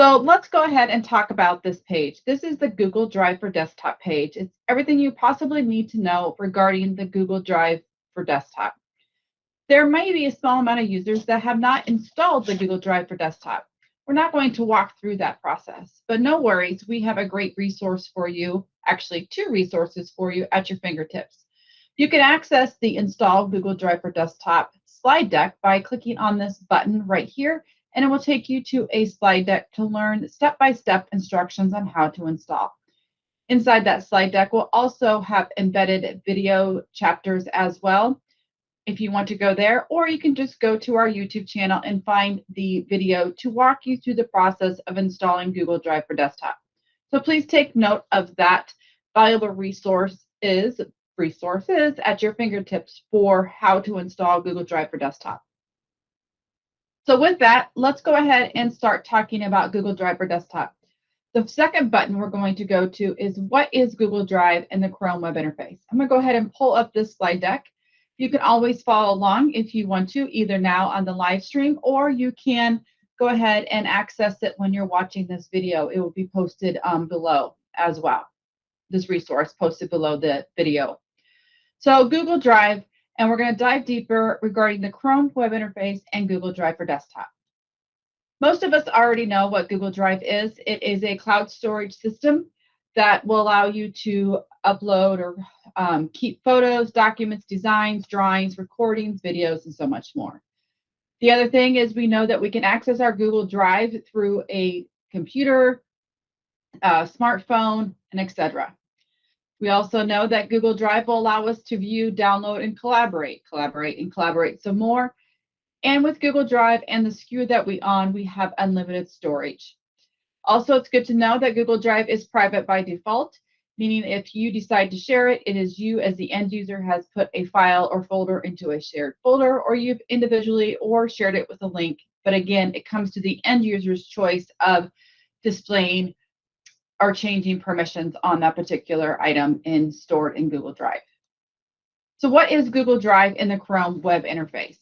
So let's go ahead and talk about this page. This is the Google Drive for Desktop page. It's everything you possibly need to know regarding the Google Drive for Desktop. There may be a small amount of users that have not installed the Google Drive for Desktop. We're not going to walk through that process, but no worries. We have a great resource for you, actually two resources for you at your fingertips. You can access the Install Google Drive for Desktop slide deck by clicking on this button right here, and it will take you to a slide deck to learn step-by-step instructions on how to install. Inside that slide deck, we'll also have embedded video chapters as well if you want to go there, or you can just go to our YouTube channel and find the video to walk you through the process of installing Google Drive for Desktop. So please take note of that valuable resources at your fingertips for how to install Google Drive for Desktop. So with that, let's go ahead and start talking about Google Drive for Desktop. The second button we're going to go to is what is Google Drive in the Chrome web interface. I'm going to go ahead and pull up this slide deck. You can always follow along if you want to, either now on the live stream, or you can go ahead and access it when you're watching this video. It will be posted below as well. This resource posted below the video. So Google Drive, and we're going to dive deeper regarding the Chrome web interface and Google Drive for Desktop. Most of us already know what Google Drive is. It is a cloud storage system that will allow you to upload or keep photos, documents, designs, drawings, recordings, videos, and so much more. The other thing is we know that we can access our Google Drive through a computer, smartphone, and etc. We also know that Google Drive will allow us to view, download, and collaborate some more. And with Google Drive and the SKU that we own, we have unlimited storage. Also, it's good to know that Google Drive is private by default, meaning if you decide to share it, it is you as the end user has put a file or folder into a shared folder, or you've individually or shared it with a link. But again, it comes to the end user's choice of displaying or changing permissions on that particular item stored in Google Drive. So what is Google Drive in the Chrome web interface?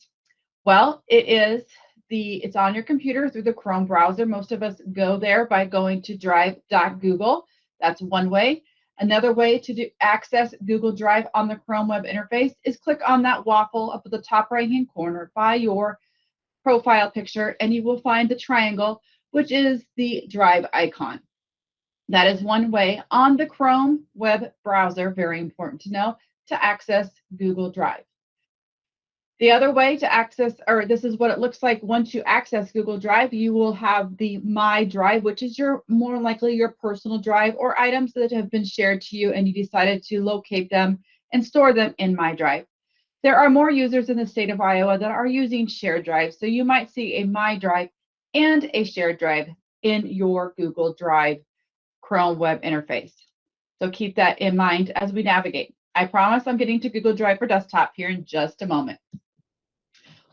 Well, it's on your computer through the Chrome browser. Most of us go there by going to drive.google. That's one way. Another way to access Google Drive on the Chrome web interface is click on that waffle up at the top right-hand corner by your profile picture, and you will find the triangle, which is the Drive icon. That is one way on the Chrome web browser, very important to know, to access Google Drive. The other way to access, or this is what it looks like once you access Google Drive, you will have the My Drive, which is more likely your personal drive or items that have been shared to you and you decided to locate them and store them in My Drive. There are more users in the state of Iowa that are using shared drives, so you might see a My Drive and a shared drive in your Google Drive Chrome web interface. So keep that in mind as we navigate. I promise I'm getting to Google Drive for Desktop here in just a moment.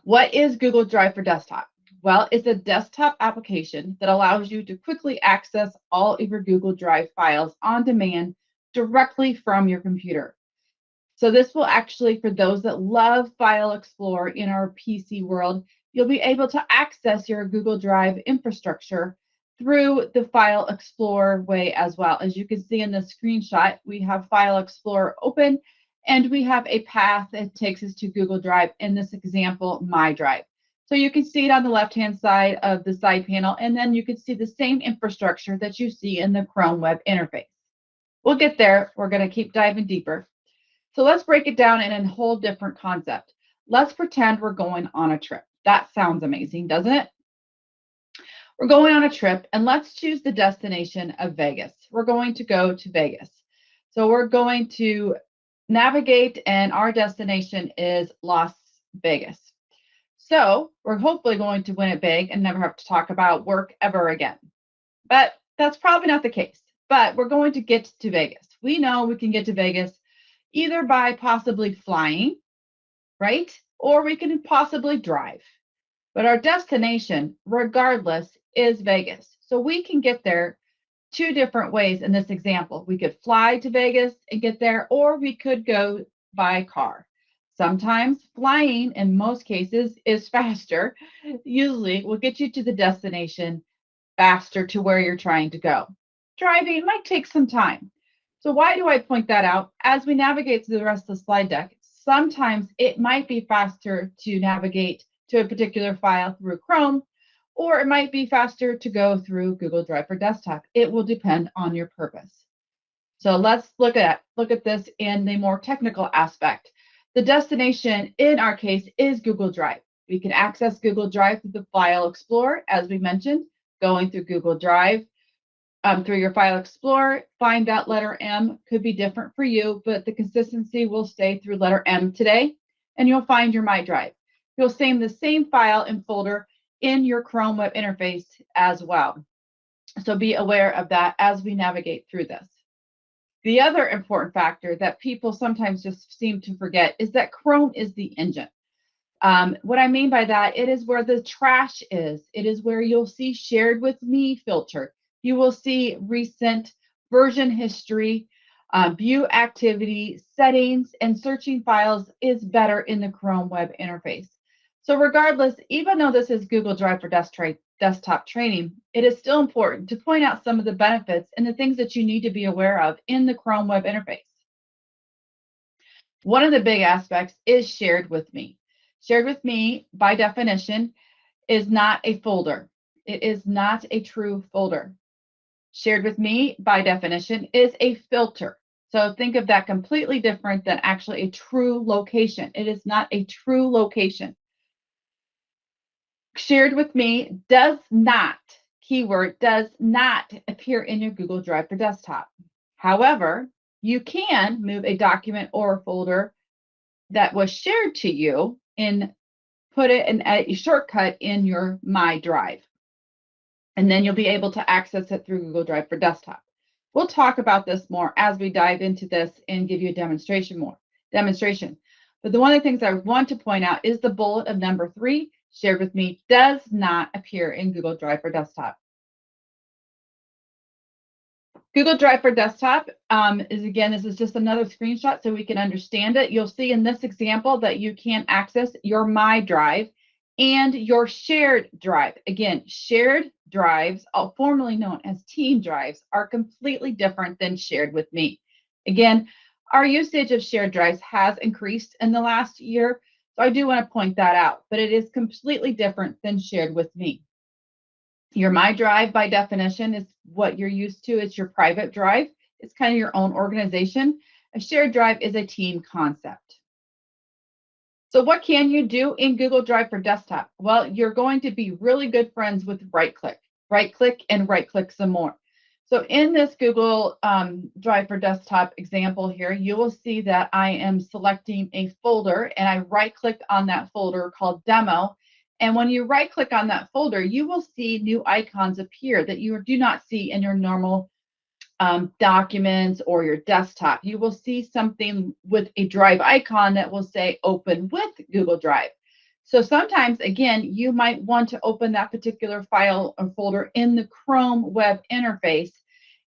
What is Google Drive for Desktop? Well, it's a desktop application that allows you to quickly access all of your Google Drive files on demand directly from your computer. So this will actually, for those that love File Explorer in our PC world, you'll be able to access your Google Drive infrastructure through the File Explorer way as well. As you can see in the screenshot, we have File Explorer open, and we have a path that takes us to Google Drive, in this example, My Drive. So you can see it on the left-hand side of the side panel, and then you can see the same infrastructure that you see in the Chrome web interface. We'll get there. We're going to keep diving deeper. So let's break it down in a whole different concept. Let's pretend we're going on a trip. That sounds amazing, doesn't it? We're going on a trip, and let's choose the destination of Vegas. We're going to go to Vegas. So we're going to navigate, and our destination is Las Vegas. So we're hopefully going to win it big and never have to talk about work ever again. But that's probably not the case. But we're going to get to Vegas. We know we can get to Vegas either by possibly flying, right? Or we can possibly drive. But our destination, regardless, is Vegas. So we can get there two different ways in this example. We could fly to Vegas and get there, or we could go by car. Sometimes flying, in most cases, is faster. Usually will get you to the destination faster to where you're trying to go. Driving might take some time. So why do I point that out? As we navigate through the rest of the slide deck, sometimes it might be faster to navigate to a particular file through Chrome, or it might be faster to go through Google Drive for Desktop. It will depend on your purpose. So let's look at this in the more technical aspect. The destination in our case is Google Drive. We can access Google Drive through the File Explorer, as we mentioned, going through Google Drive through your File Explorer. Find that letter M could be different for you, but the consistency will stay through letter M today, and you'll find your My Drive. You'll save the same file and folder in your Chrome web interface as well. So be aware of that as we navigate through this. The other important factor that people sometimes just seem to forget is that Chrome is the engine. What I mean by that, it is where the trash is. It is where you'll see shared with me filter. You will see recent version history, view activity, settings, and searching files is better in the Chrome web interface. So regardless, even though this is Google Drive for Desktop training, it is still important to point out some of the benefits and the things that you need to be aware of in the Chrome web interface. One of the big aspects is shared with me. Shared with me, by definition, is not a folder. It is not a true folder. Shared with me, by definition, is a filter. So think of that completely different than actually a true location. It is not a true location. Shared with me does not, keyword, does not appear in your Google Drive for Desktop. However, you can move a document or a folder that was shared to you and put it in a shortcut in your My Drive. And then you'll be able to access it through Google Drive for Desktop. We'll talk about this more as we dive into this and give you a demonstration. But one of the things I want to point out is the bullet of number 3, shared with me, does not appear in Google Drive for Desktop. Google Drive for Desktop this is just another screenshot so we can understand it. You'll see in this example that you can access your My Drive and your shared drive. Again, shared drives, formerly known as team drives, are completely different than shared with me. Again, our usage of shared drives has increased in the last year, so I do want to point that out, but it is completely different than shared with me. Your My Drive, by definition, is what you're used to. It's your private drive. It's kind of your own organization. A shared drive is a team concept. So what can you do in Google Drive for Desktop? Well, you're going to be really good friends with right-click and right-click some more. So in this Google Drive for Desktop example here, you will see that I am selecting a folder and I right-click on that folder called Demo. And when you right-click on that folder, you will see new icons appear that you do not see in your normal documents or your desktop. You will see something with a drive icon that will say open with Google Drive. So sometimes, again, you might want to open that particular file or folder in the Chrome web interface,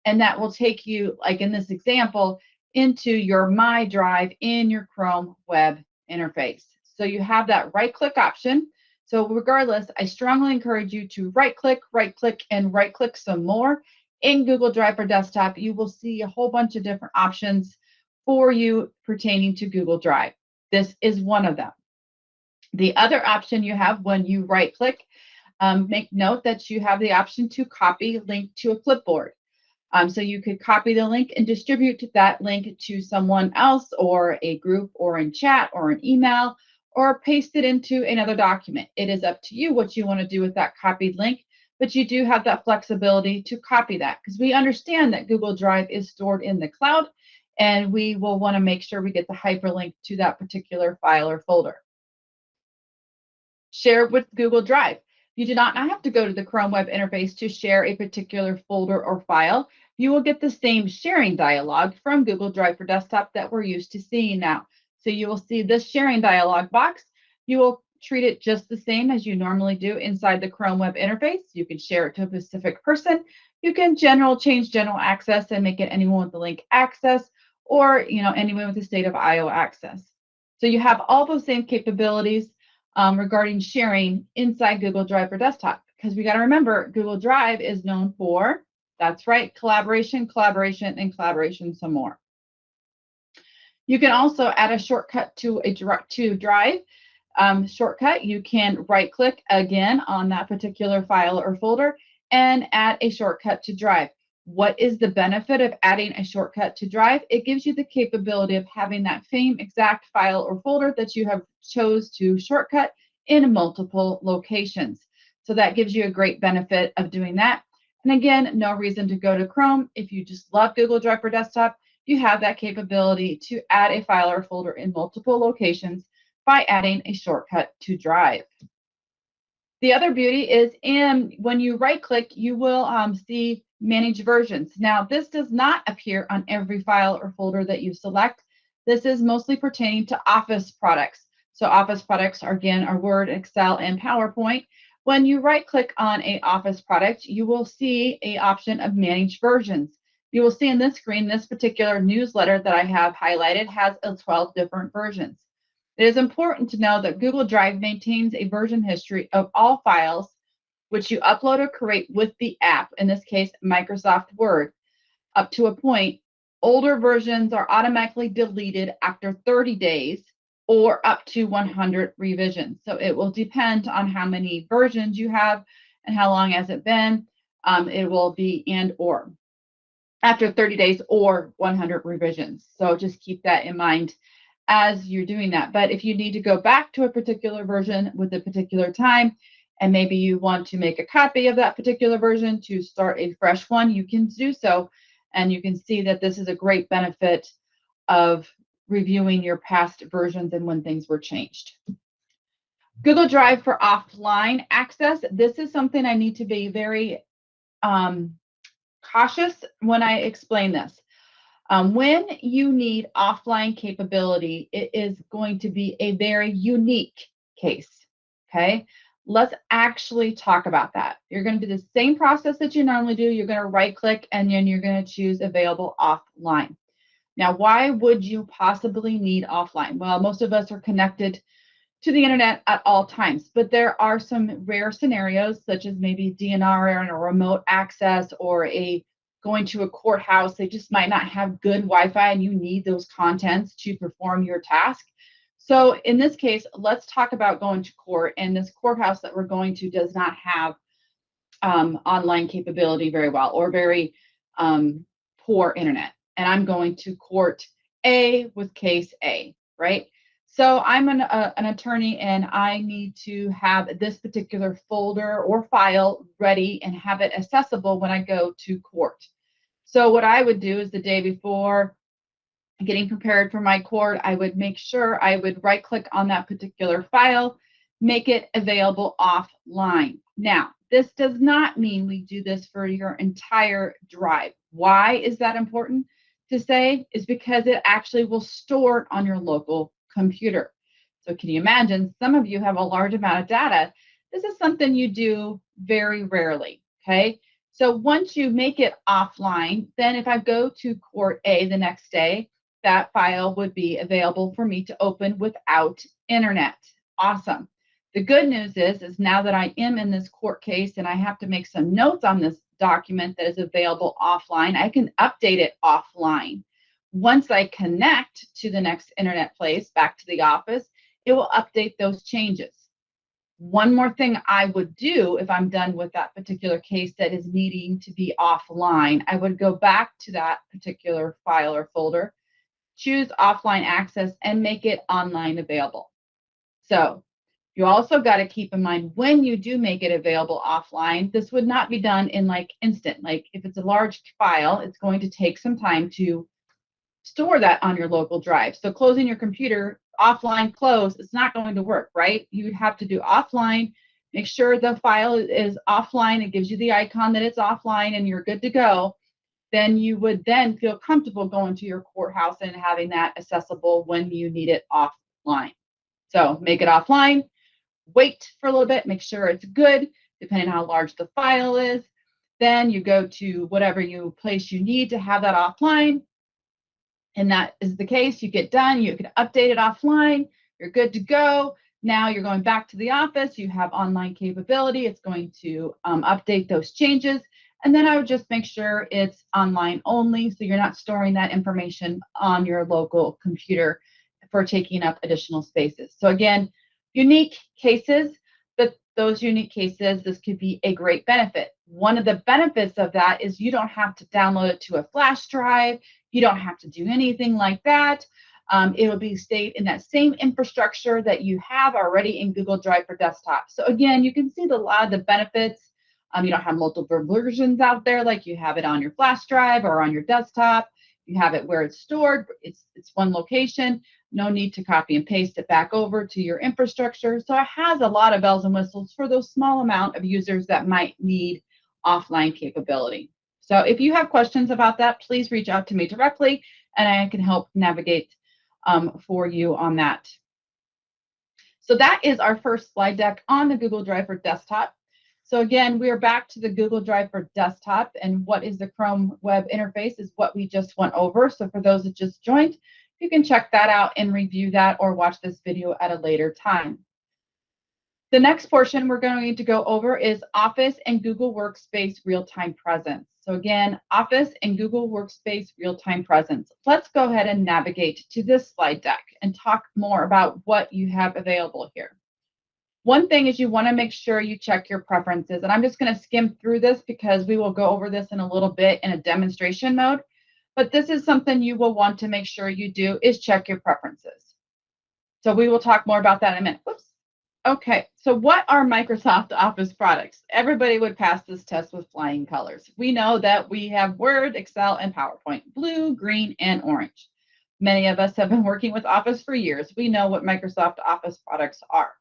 and that will take you, like in this example, into your My Drive in your Chrome web interface. So you have that right-click option. So regardless, I strongly encourage you to right-click, and right-click some more. In Google Drive for Desktop, you will see a whole bunch of different options for you pertaining to Google Drive. This is one of them. The other option you have when you right-click, make note that you have the option to copy link to a clipboard. So you could copy the link and distribute that link to someone else or a group or in chat or an email, or paste it into another document. It is up to you what you want to do with that copied link, but you do have that flexibility to copy that because we understand that Google Drive is stored in the cloud and we will want to make sure we get the hyperlink to that particular file or folder. Share with Google Drive. You do not have to go to the Chrome web interface to share a particular folder or file. You will get the same sharing dialog from Google Drive for Desktop that we're used to seeing now. So you will see this sharing dialog box. You will treat it just the same as you normally do inside the Chrome web interface. You can share it to a specific person. You can change general access and make it anyone with the link access, or anyone with the state of Iowa access. So you have all those same capabilities regarding sharing inside Google Drive for Desktop. because we got to remember Google Drive is known for, that's right, collaboration, collaboration, and collaboration some more. You can also add a shortcut to Drive. Shortcut, you can right-click again on that particular file or folder and add a shortcut to Drive. What is the benefit of adding a shortcut to Drive? It gives you the capability of having that same exact file or folder that you have chose to shortcut in multiple locations. So that gives you a great benefit of doing that. And again, no reason to go to Chrome. If you just love Google Drive for Desktop, you have that capability to add a file or folder in multiple locations by adding a shortcut to Drive. The other beauty is when you right-click, you will see Manage Versions. Now, this does not appear on every file or folder that you select. This is mostly pertaining to Office products. So Office products, again, are Word, Excel, and PowerPoint. When you right-click on an Office product, you will see an option of Manage Versions. You will see in this screen, this particular newsletter that I have highlighted has 12 different versions. It is important to know that Google Drive maintains a version history of all files which you upload or create with the app, in this case, Microsoft Word, up to a point. Older versions are automatically deleted after 30 days or up to 100 revisions. So it will depend on how many versions you have and how long has it been. It will be or after 30 days or 100 revisions. So just keep that in mind as you're doing that. But if you need to go back to a particular version with a particular time, and maybe you want to make a copy of that particular version to start a fresh one, you can do so. And you can see that this is a great benefit of reviewing your past versions and when things were changed. Google Drive for offline access. This is something I need to be very cautious when I explain this. When you need offline capability, it is going to be a very unique case, okay? Let's actually talk about that. You're going to do the same process that you normally do. You're going to right-click, and then you're going to choose Available Offline. Now, why would you possibly need offline? Well, most of us are connected to the internet at all times, but there are some rare scenarios, such as maybe DNR and a remote access or going to a courthouse. They just might not have good Wi-Fi and you need those contents to perform your task. So in this case, let's talk about going to court, and this courthouse that we're going to does not have online capability very well, or very poor internet. And I'm going to court A with case A, right? So I'm an attorney, and I need to have this particular folder or file ready and have it accessible when I go to court. So what I would do is the day before getting prepared for my court, I would make sure I would right-click on that particular file, make it available offline. Now, this does not mean we do this for your entire drive. Why is that important to say? Is because it actually will store it on your local computer. So can you imagine, some of you have a large amount of data. This is something you do very rarely, okay? So once you make it offline, then if I go to court A the next day, that file would be available for me to open without internet. Awesome. The good news is now that I am in this court case and I have to make some notes on this document that is available offline, I can update it offline. Once I connect to the next internet place, back to the office, it will update those changes. One more thing I would do if I'm done with that particular case that is needing to be offline, I would go back to that particular file or folder, choose offline access, and make it online available. So you also got to keep in mind, when you do make it available offline, this would not be done in like instant. Like if it's a large file, it's going to take some time to store that on your local drive. So closing your computer, offline close, it's not going to work, right? You would have to do offline, make sure the file is offline. It gives you the icon that it's offline and you're good to go. Then you would then feel comfortable going to your courthouse and having that accessible when you need it offline. So make it offline, wait for a little bit, make sure it's good, depending on how large the file is. Then you go to whatever place you need to have that offline. And that is the case. You get done, you can update it offline, you're good to go. Now you're going back to the office, you have online capability, it's going to update those changes. And then I would just make sure it's online only, so you're not storing that information on your local computer for taking up additional spaces. So again, unique cases, but those unique cases, this could be a great benefit. One of the benefits of that is you don't have to download it to a flash drive. You don't have to do anything like that. It will be stayed in that same infrastructure that you have already in Google Drive for Desktop. So again, you can see a lot of the benefits. You don't have multiple versions out there like you have it on your flash drive or on your desktop. You have it where it's stored. It's one location. No need to copy and paste it back over to your infrastructure. So it has a lot of bells and whistles for those small amount of users that might need offline capability. So if you have questions about that, please reach out to me directly and I can help navigate for you on that. So that is our first slide deck on the Google Drive for Desktop. So again, we are back to the Google Drive for Desktop, and what is the Chrome web interface is what we just went over. So for those that just joined, you can check that out and review that or watch this video at a later time. The next portion we're going to go over is Office and Google Workspace real-time presence. So again, Office and Google Workspace real-time presence. Let's go ahead and navigate to this slide deck and talk more about what you have available here. One thing is you want to make sure you check your preferences. And I'm just going to skim through this because we will go over this in a little bit in a demonstration mode. But this is something you will want to make sure you do is check your preferences. So we will talk more about that in a minute. Whoops. Okay, so what are Microsoft Office products? Everybody would pass this test with flying colors. We know that we have Word, Excel, and PowerPoint, blue, green, and orange. Many of us have been working with Office for years. We know what Microsoft Office products are.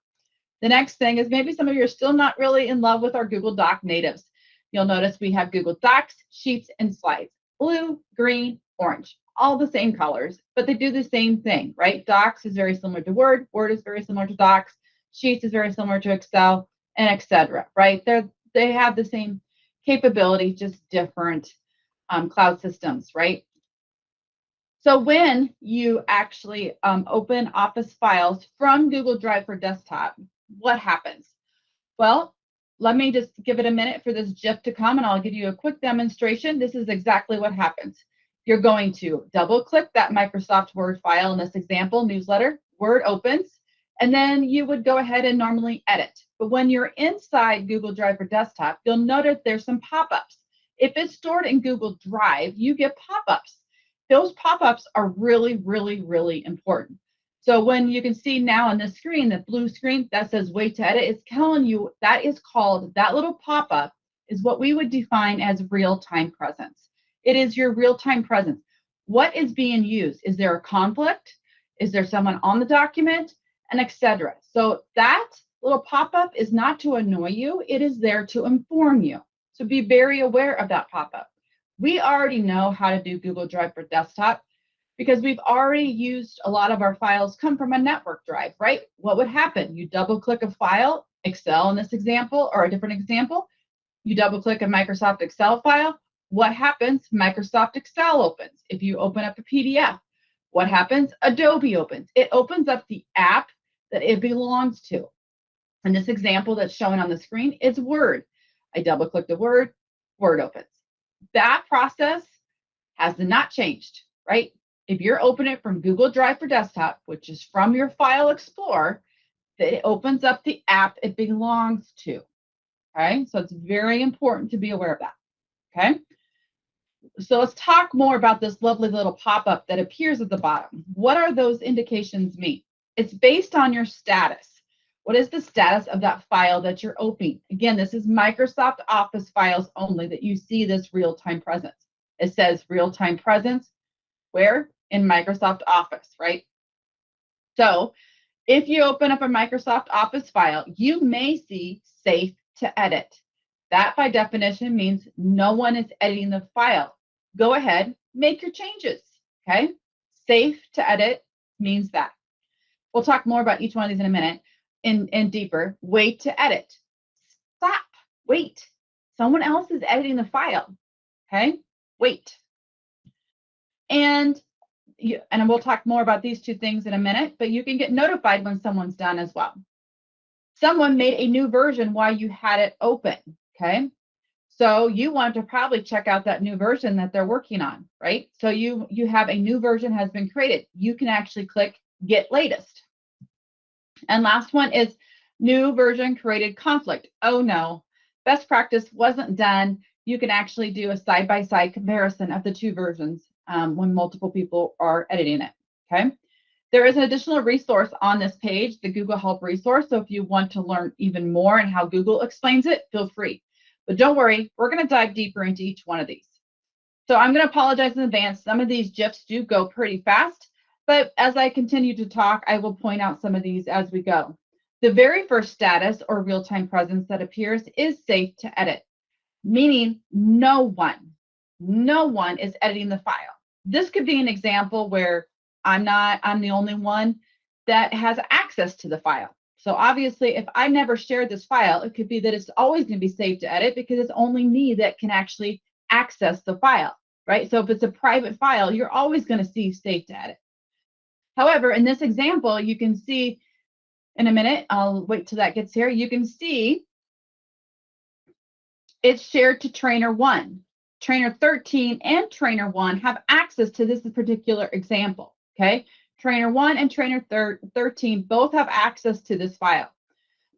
The next thing is maybe some of you are still not really in love with our Google Doc natives. You'll notice we have Google Docs, Sheets, and Slides, blue, green, orange, all the same colors, but they do the same thing, right? Docs is very similar to Word, Word is very similar to Docs, Sheets is very similar to Excel, and etc. Right? They have the same capability, just different cloud systems, right? So when you actually open Office files from Google Drive for Desktop, what happens? Well, let me just give it a minute for this GIF to come and I'll give you a quick demonstration. This is exactly what happens. You're going to double click that Microsoft Word file in this example newsletter. Word opens, and then you would go ahead and normally edit. But when you're inside Google Drive for Desktop, you'll notice there's some pop-ups. If it's stored in Google Drive, you get pop-ups. Those pop-ups are really, really, really important. So when you can see now on the screen, the blue screen that says wait to edit, it's telling you that is called, that little pop-up is what we would define as real-time presence. It is your real-time presence. What is being used? Is there a conflict? Is there someone on the document? And etc. So that little pop-up is not to annoy you. It is there to inform you. So be very aware of that pop-up. We already know how to do Google Drive for Desktop because we've already used a lot of our files come from a network drive, right? What would happen? You double click a file, Excel in this example, or a different example. You double click a Microsoft Excel file. What happens? Microsoft Excel opens. If you open up a PDF, what happens? Adobe opens. It opens up the app that it belongs to. In this example that's showing on the screen, it's Word. I double click the Word, Word opens. That process has not changed, right? If you're opening it from Google Drive for Desktop, which is from your File Explorer, it opens up the app it belongs to. Okay, so it's very important to be aware of that. Okay, so let's talk more about this lovely little pop-up that appears at the bottom. What are those indications mean? It's based on your status. What is the status of that file that you're opening? Again, this is Microsoft Office files only that you see this real-time presence. It says real-time presence. Where? In Microsoft Office, right? So if you open up a Microsoft Office file, you may see safe to edit. That by definition means no one is editing the file. Go ahead, make your changes, okay? Safe to edit means that. We'll talk more about each one of these in a minute and deeper. Wait to edit. Stop, wait. Someone else is editing the file, okay? Wait. And we'll talk more about these two things in a minute, but you can get notified when someone's done as well. Someone made a new version while you had it open, okay? So you want to probably check out that new version that they're working on, right? So you have a new version has been created. You can actually click Get Latest. And last one is new version created conflict. Oh no, best practice wasn't done. You can actually do a side-by-side comparison of the two versions when multiple people are editing it, okay? There is an additional resource on this page, the Google Help resource. So if you want to learn even more and how Google explains it, feel free. But don't worry, we're going to dive deeper into each one of these. So I'm going to apologize in advance. Some of these GIFs do go pretty fast, but as I continue to talk, I will point out some of these as we go. The very first status or real-time presence that appears is safe to edit, meaning no one is editing the file. This could be an example where I'm the only one that has access to the file. So obviously, if I never shared this file, it could be that it's always going to be safe to edit because it's only me that can actually access the file, right? So if it's a private file, you're always going to see safe to edit. However, in this example, you can see in a minute, I'll wait till that gets here. You can see it's shared to trainer 1. Trainer 13 and trainer 1 have access to this particular example, okay? Trainer 1 and trainer 13 both have access to this file.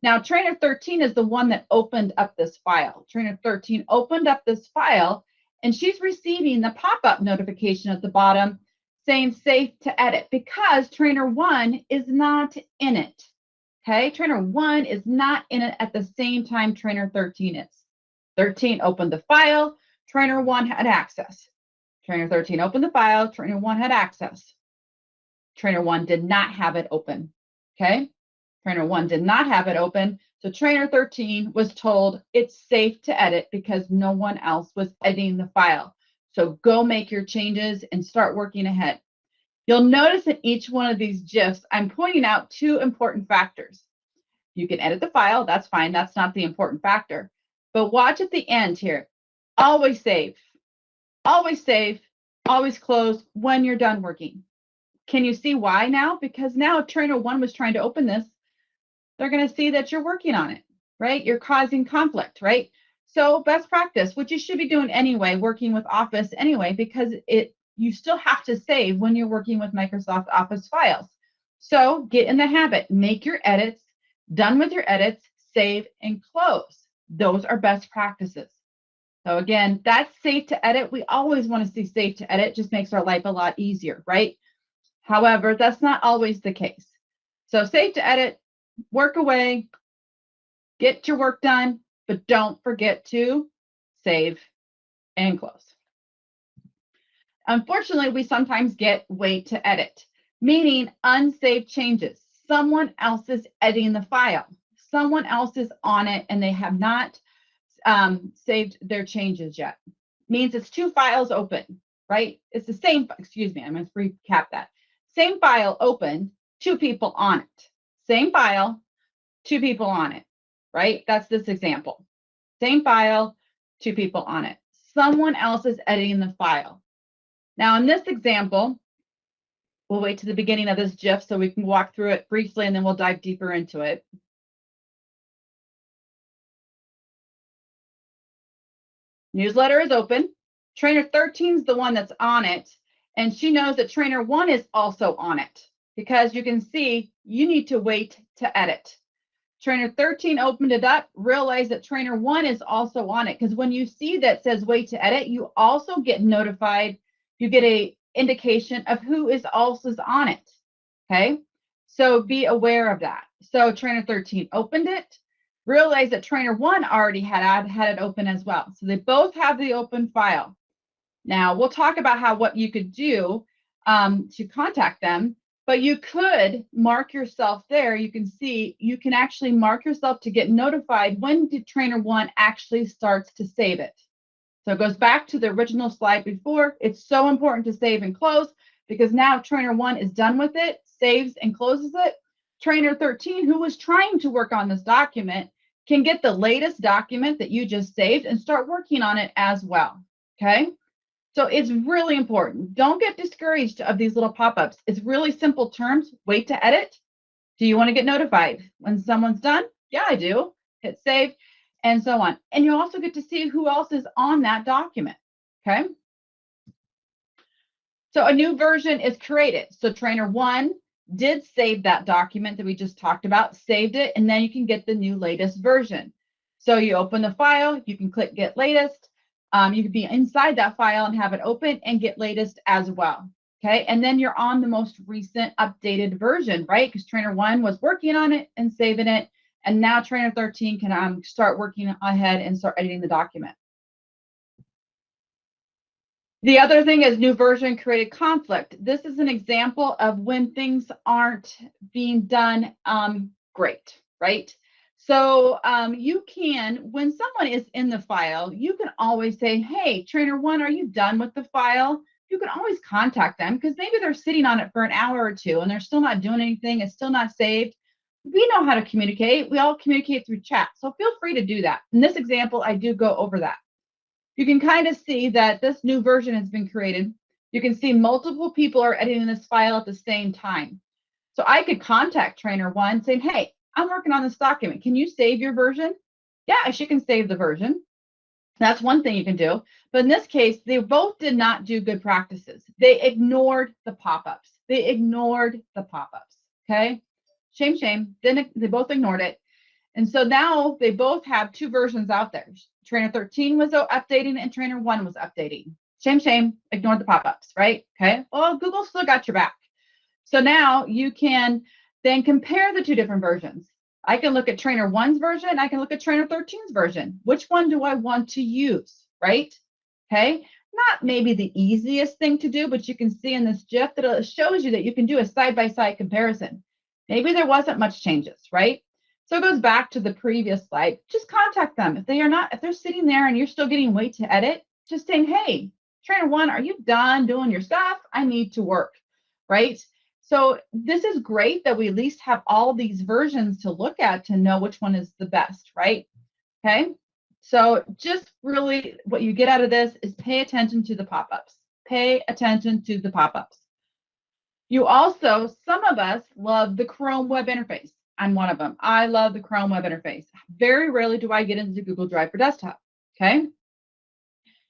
Now, trainer 13 is the one that opened up this file. Trainer 13 opened up this file, and she's receiving the pop-up notification at the bottom saying safe to edit because trainer 1 is not in it, okay? Trainer 1 is not in it at the same time trainer 13 is. 13 opened the file, trainer 1 had access. Trainer 13 opened the file, trainer 1 had access. Trainer 1 did not have it open, okay? Trainer 1 did not have it open, so trainer 13 was told it's safe to edit because no one else was editing the file. So go make your changes and start working ahead. You'll notice in each one of these GIFs, I'm pointing out two important factors. You can edit the file, that's fine, that's not the important factor. But watch at the end here. Always save, always close when you're done working. Can you see why now? Because now if trainer 1 was trying to open this, they're going to see that you're working on it, right? You're causing conflict, right? So best practice, which you should be doing anyway, working with Office anyway, because you still have to save when you're working with Microsoft Office files. So get in the habit, make your edits, done with your edits, save and close. Those are best practices. So again, that's safe to edit. We always want to see safe to edit, just makes our life a lot easier, right? However, that's not always the case. So safe to edit, work away, get your work done, but don't forget to save and close. Unfortunately, we sometimes get wait to edit, meaning unsaved changes. Someone else is editing the file. Someone else is on it and they have not saved their changes yet. Means it's two files open, right? It's the same, excuse me, I'm going to recap that. Same file open, two people on it. Same file, two people on it, right? That's this example. Same file, two people on it. Someone else is editing the file. Now in this example, we'll wait to the beginning of this GIF so we can walk through it briefly and then we'll dive deeper into it. Newsletter is open. Trainer 13 is the one that's on it, and she knows that trainer 1 is also on it because you can see you need to wait to edit. Trainer 13 opened it up, realized that trainer 1 is also on it because when you see that says wait to edit, you also get notified, you get a indication of who is also on it, okay? So be aware of that. So trainer 13 opened it, realized that trainer 1 already had it open as well. So they both have the open file. Now we'll talk about what you could do to contact them, but you could mark yourself there. You can see, you can actually mark yourself to get notified when did trainer 1 actually starts to save it. So it goes back to the original slide before. It's so important to save and close because now trainer 1 is done with it, saves and closes it. Trainer 13, who was trying to work on this document, can get the latest document that you just saved and start working on it as well, okay? So it's really important. Don't get discouraged of these little pop-ups. It's really simple terms. Wait to edit. Do you want to get notified when someone's done? Yeah, I do. Hit save and so on. And you also get to see who else is on that document. Okay. So a new version is created. So trainer 1 did save that document that we just talked about, saved it, and then you can get the new latest version. So you open the file, you can click get latest. You can be inside that file and have it open and get latest as well. Okay, and then you're on the most recent updated version, right? Because trainer 1 was working on it and saving it, and now trainer 13 can start working ahead and start editing the document. The other thing is new version created conflict. This is an example of when things aren't being done great, right? So you can, when someone is in the file, you can always say, hey, trainer 1, are you done with the file? You can always contact them because maybe they're sitting on it for an hour or two and they're still not doing anything. It's still not saved. We know how to communicate. We all communicate through chat. So feel free to do that. In this example, I do go over that. You can kind of see that this new version has been created. You can see multiple people are editing this file at the same time. So I could contact trainer 1 saying, hey, I'm working on this document. Can you save your version? Yeah, she can save the version. That's one thing you can do. But in this case, they both did not do good practices. They ignored the pop-ups. They ignored the pop-ups. Okay. Shame, shame. Then they both ignored it. And so now they both have two versions out there. Trainer 13 was updating and trainer 1 was updating. Shame, shame, ignored the pop-ups, right? Okay, well, Google still got your back. So now you can then compare the two different versions. I can look at trainer 1's version, I can look at trainer 13's version. Which one do I want to use, right? Okay, not maybe the easiest thing to do, but you can see in this GIF that it shows you that you can do a side-by-side comparison. Maybe there wasn't much changes, right? So it goes back to the previous slide. Just contact them. If they're sitting there and you're still getting wait to edit, just saying, hey, trainer 1, are you done doing your stuff? I need to work, right? So this is great that we at least have all these versions to look at to know which one is the best, right? Okay. So just really what you get out of this is pay attention to the pop-ups. Pay attention to the pop-ups. You also, some of us love the Chrome web interface. I'm one of them. I love the Chrome web interface. Very rarely do I get into Google Drive for Desktop, okay?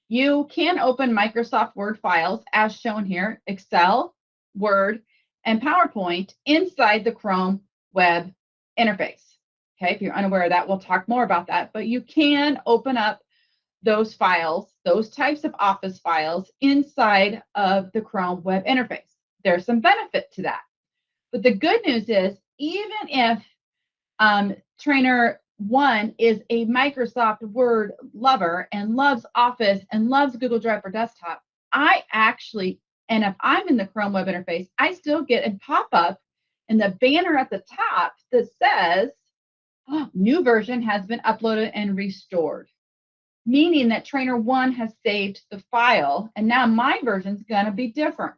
You can open Microsoft Word files as shown here, Excel, Word, and PowerPoint inside the Chrome web interface. Okay, if you're unaware of that, we'll talk more about that, but you can open up those files, those types of Office files inside of the Chrome web interface. There's some benefit to that. But the good news is, even if trainer 1 is a Microsoft Word lover and loves Office and loves Google Drive for Desktop, I actually, and if I'm in the Chrome web interface, I still get a pop-up in the banner at the top that says, oh, new version has been uploaded and restored, meaning that trainer 1 has saved the file and now my version is going to be different.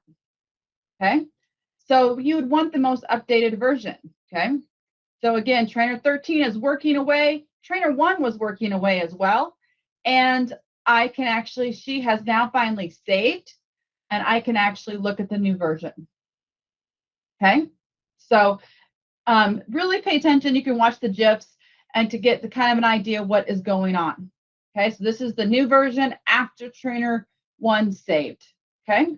Okay, so you would want the most updated version. Okay, so again, trainer 13 is working away. Trainer 1 was working away as well. And I can actually, she has now finally saved, and I can actually look at the new version. Okay, so really pay attention. You can watch the GIFs and to get the kind of an idea what is going on. Okay, so this is the new version after trainer 1 saved. Okay.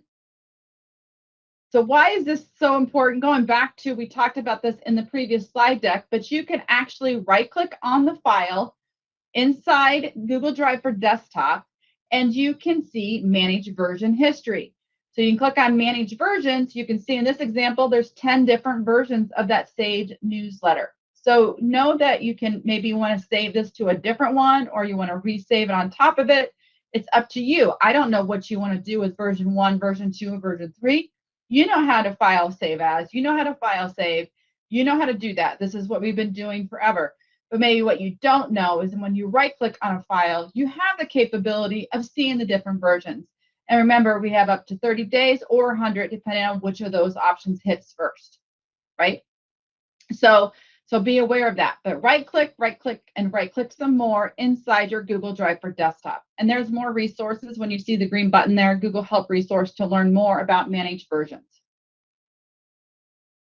So why is this so important? Going back to, we talked about this in the previous slide deck, but you can actually right-click on the file inside Google Drive for Desktop, and you can see Manage Version History. So you can click on Manage Versions. You can see in this example, there's 10 different versions of that Sage newsletter. So know that you can maybe want to save this to a different one, or you want to resave it on top of it. It's up to you. I don't know what you want to do with version 1, version 2, and version 3. You know how to file save as, you know how to file save, you know how to do that. This is what we've been doing forever. But maybe what you don't know is when you right click on a file, you have the capability of seeing the different versions. And remember, we have up to 30 days or 100, depending on which of those options hits first, right? So be aware of that. But right click, and right click some more inside your Google Drive for Desktop. And there's more resources when you see the green button there, Google Help resource, to learn more about managed versions.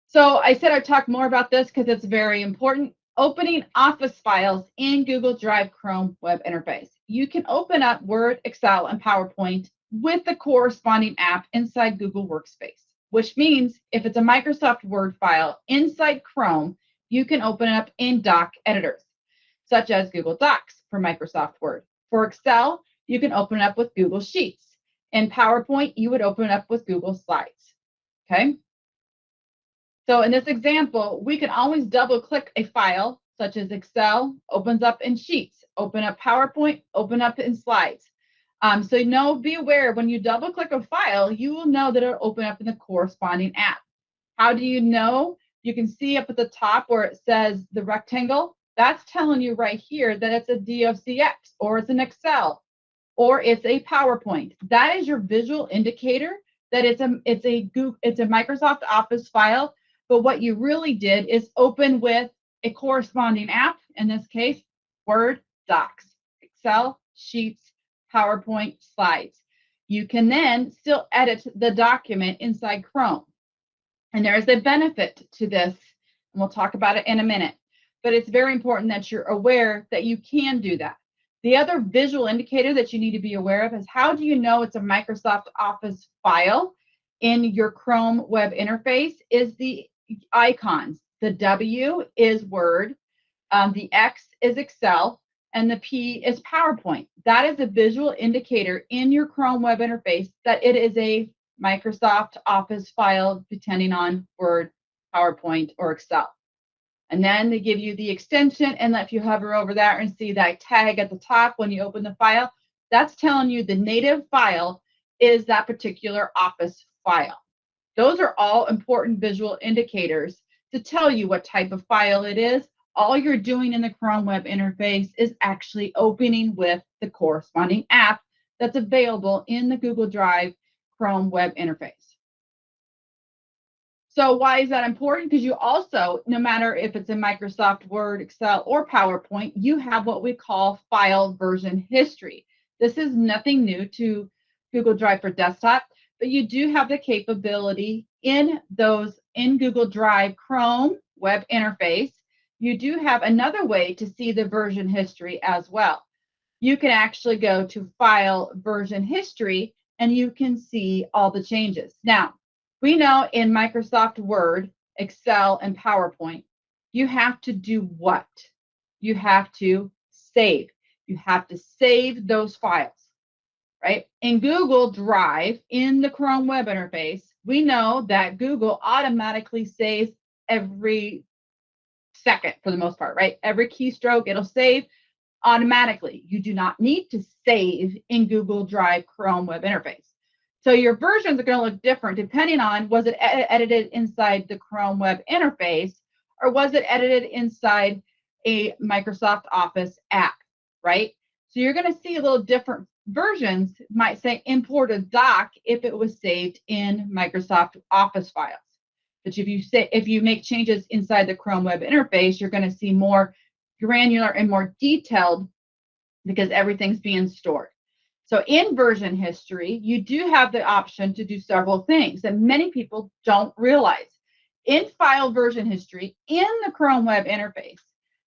So I said I'd talk more about this because it's very important. Opening Office files in Google Drive Chrome web interface. You can open up Word, Excel, and PowerPoint with the corresponding app inside Google Workspace, which means if it's a Microsoft Word file inside Chrome, you can open it up in doc editors, such as Google Docs for Microsoft Word. For Excel, you can open it up with Google Sheets. In PowerPoint, you would open it up with Google Slides. Okay? So in this example, we can always double click a file such as Excel, opens up in Sheets, open up PowerPoint, open up in Slides. So be aware when you double click a file, you will know that it'll open up in the corresponding app. How do you know? You can see up at the top where it says the rectangle. That's telling you right here that it's a DOCX or it's an Excel or it's a PowerPoint. That is your visual indicator that it's a Microsoft Office file. But what you really did is open with a corresponding app, in this case, Word, Docs, Excel, Sheets, PowerPoint, Slides. You can then still edit the document inside Chrome. And there is a benefit to this, and we'll talk about it in a minute. But it's very important that you're aware that you can do that. The other visual indicator that you need to be aware of is how do you know it's a Microsoft Office file in your Chrome web interface is the icons. The W is Word, the X is Excel, and the P is PowerPoint. That is a visual indicator in your Chrome web interface that it is a Microsoft Office file, depending on Word, PowerPoint, or Excel. And then they give you the extension, and if you hover over there and see that tag at the top when you open the file, that's telling you the native file is that particular Office file. Those are all important visual indicators to tell you what type of file it is. All you're doing in the Chrome web interface is actually opening with the corresponding app that's available in the Google Drive Chrome web interface. So why is that important? Because you also, no matter if it's in Microsoft Word, Excel, or PowerPoint, you have what we call file version history. This is nothing new to Google Drive for Desktop, but you do have the capability in Google Drive Chrome web interface. You do have another way to see the version history as well. You can actually go to File Version History, and you can see all the changes. Now, we know in Microsoft Word, Excel, and PowerPoint, you have to do what? You have to save. You have to save those files, right? In Google Drive, in the Chrome web interface, we know that Google automatically saves every second for the most part, right? Every keystroke, it'll save automatically. You do not need to save in Google Drive Chrome web interface. So your versions are going to look different depending on was it edited inside the Chrome web interface or was it edited inside a Microsoft Office app, right? So you're going to see a little different versions. It might say import a doc if it was saved in Microsoft Office files. But if you make changes inside the Chrome web interface, you're going to see more granular and more detailed because everything's being stored. So in version history, you do have the option to do several things that many people don't realize. In file version history, in the Chrome web interface,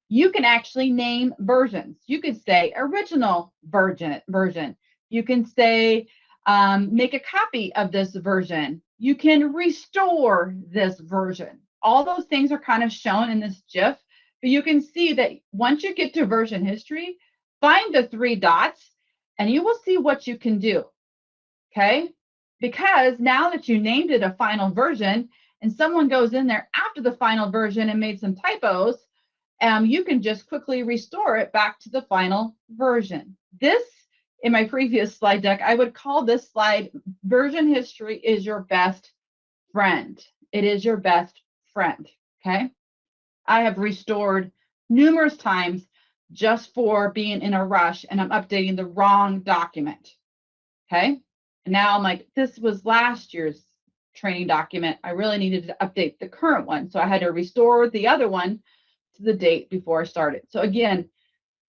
you can actually name versions. You could say original version. You can say make a copy of this version. You can restore this version. All those things are kind of shown in this GIF, but you can see that once you get to version history, find the 3 dots and you will see what you can do, okay? Because now that you named it a final version and someone goes in there after the final version and made some typos, you can just quickly restore it back to the final version. This, in my previous slide deck, I would call this slide, version history is your best friend. It is your best friend, okay? I have restored numerous times just for being in a rush and I'm updating the wrong document, okay? And now I'm like, this was last year's training document. I really needed to update the current one. So I had to restore the other one to the date before I started. So again,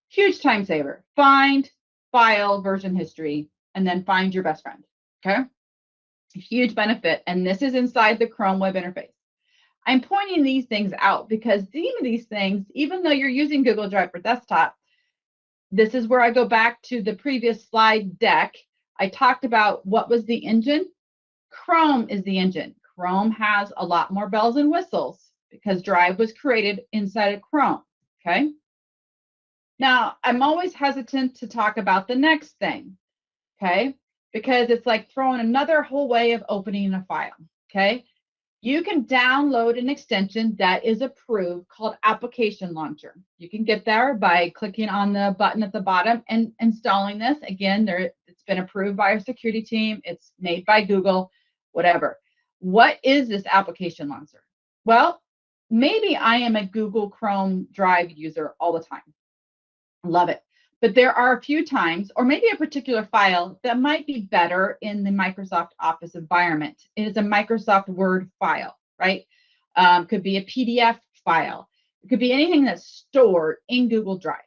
huge time saver. Find, file, version history, and then find your best friend, okay? Huge benefit. And this is inside the Chrome web interface. I'm pointing these things out because these things, even though you're using Google Drive for desktop, this is where I go back to the previous slide deck. I talked about what was the engine. Chrome is the engine. Chrome has a lot more bells and whistles because Drive was created inside of Chrome, okay? Now, I'm always hesitant to talk about the next thing, okay? Because it's like throwing another whole way of opening a file, okay? You can download an extension that is approved called Application Launcher. You can get there by clicking on the button at the bottom and installing this. Again, it's been approved by our security team. It's made by Google, whatever. What is this Application Launcher? Well, maybe I am a Google Chrome Drive user all the time. Love it. But there are a few times, or maybe a particular file that might be better in the Microsoft Office environment. It is a Microsoft Word file, right? Could be a PDF file. It could be anything that's stored in Google Drive,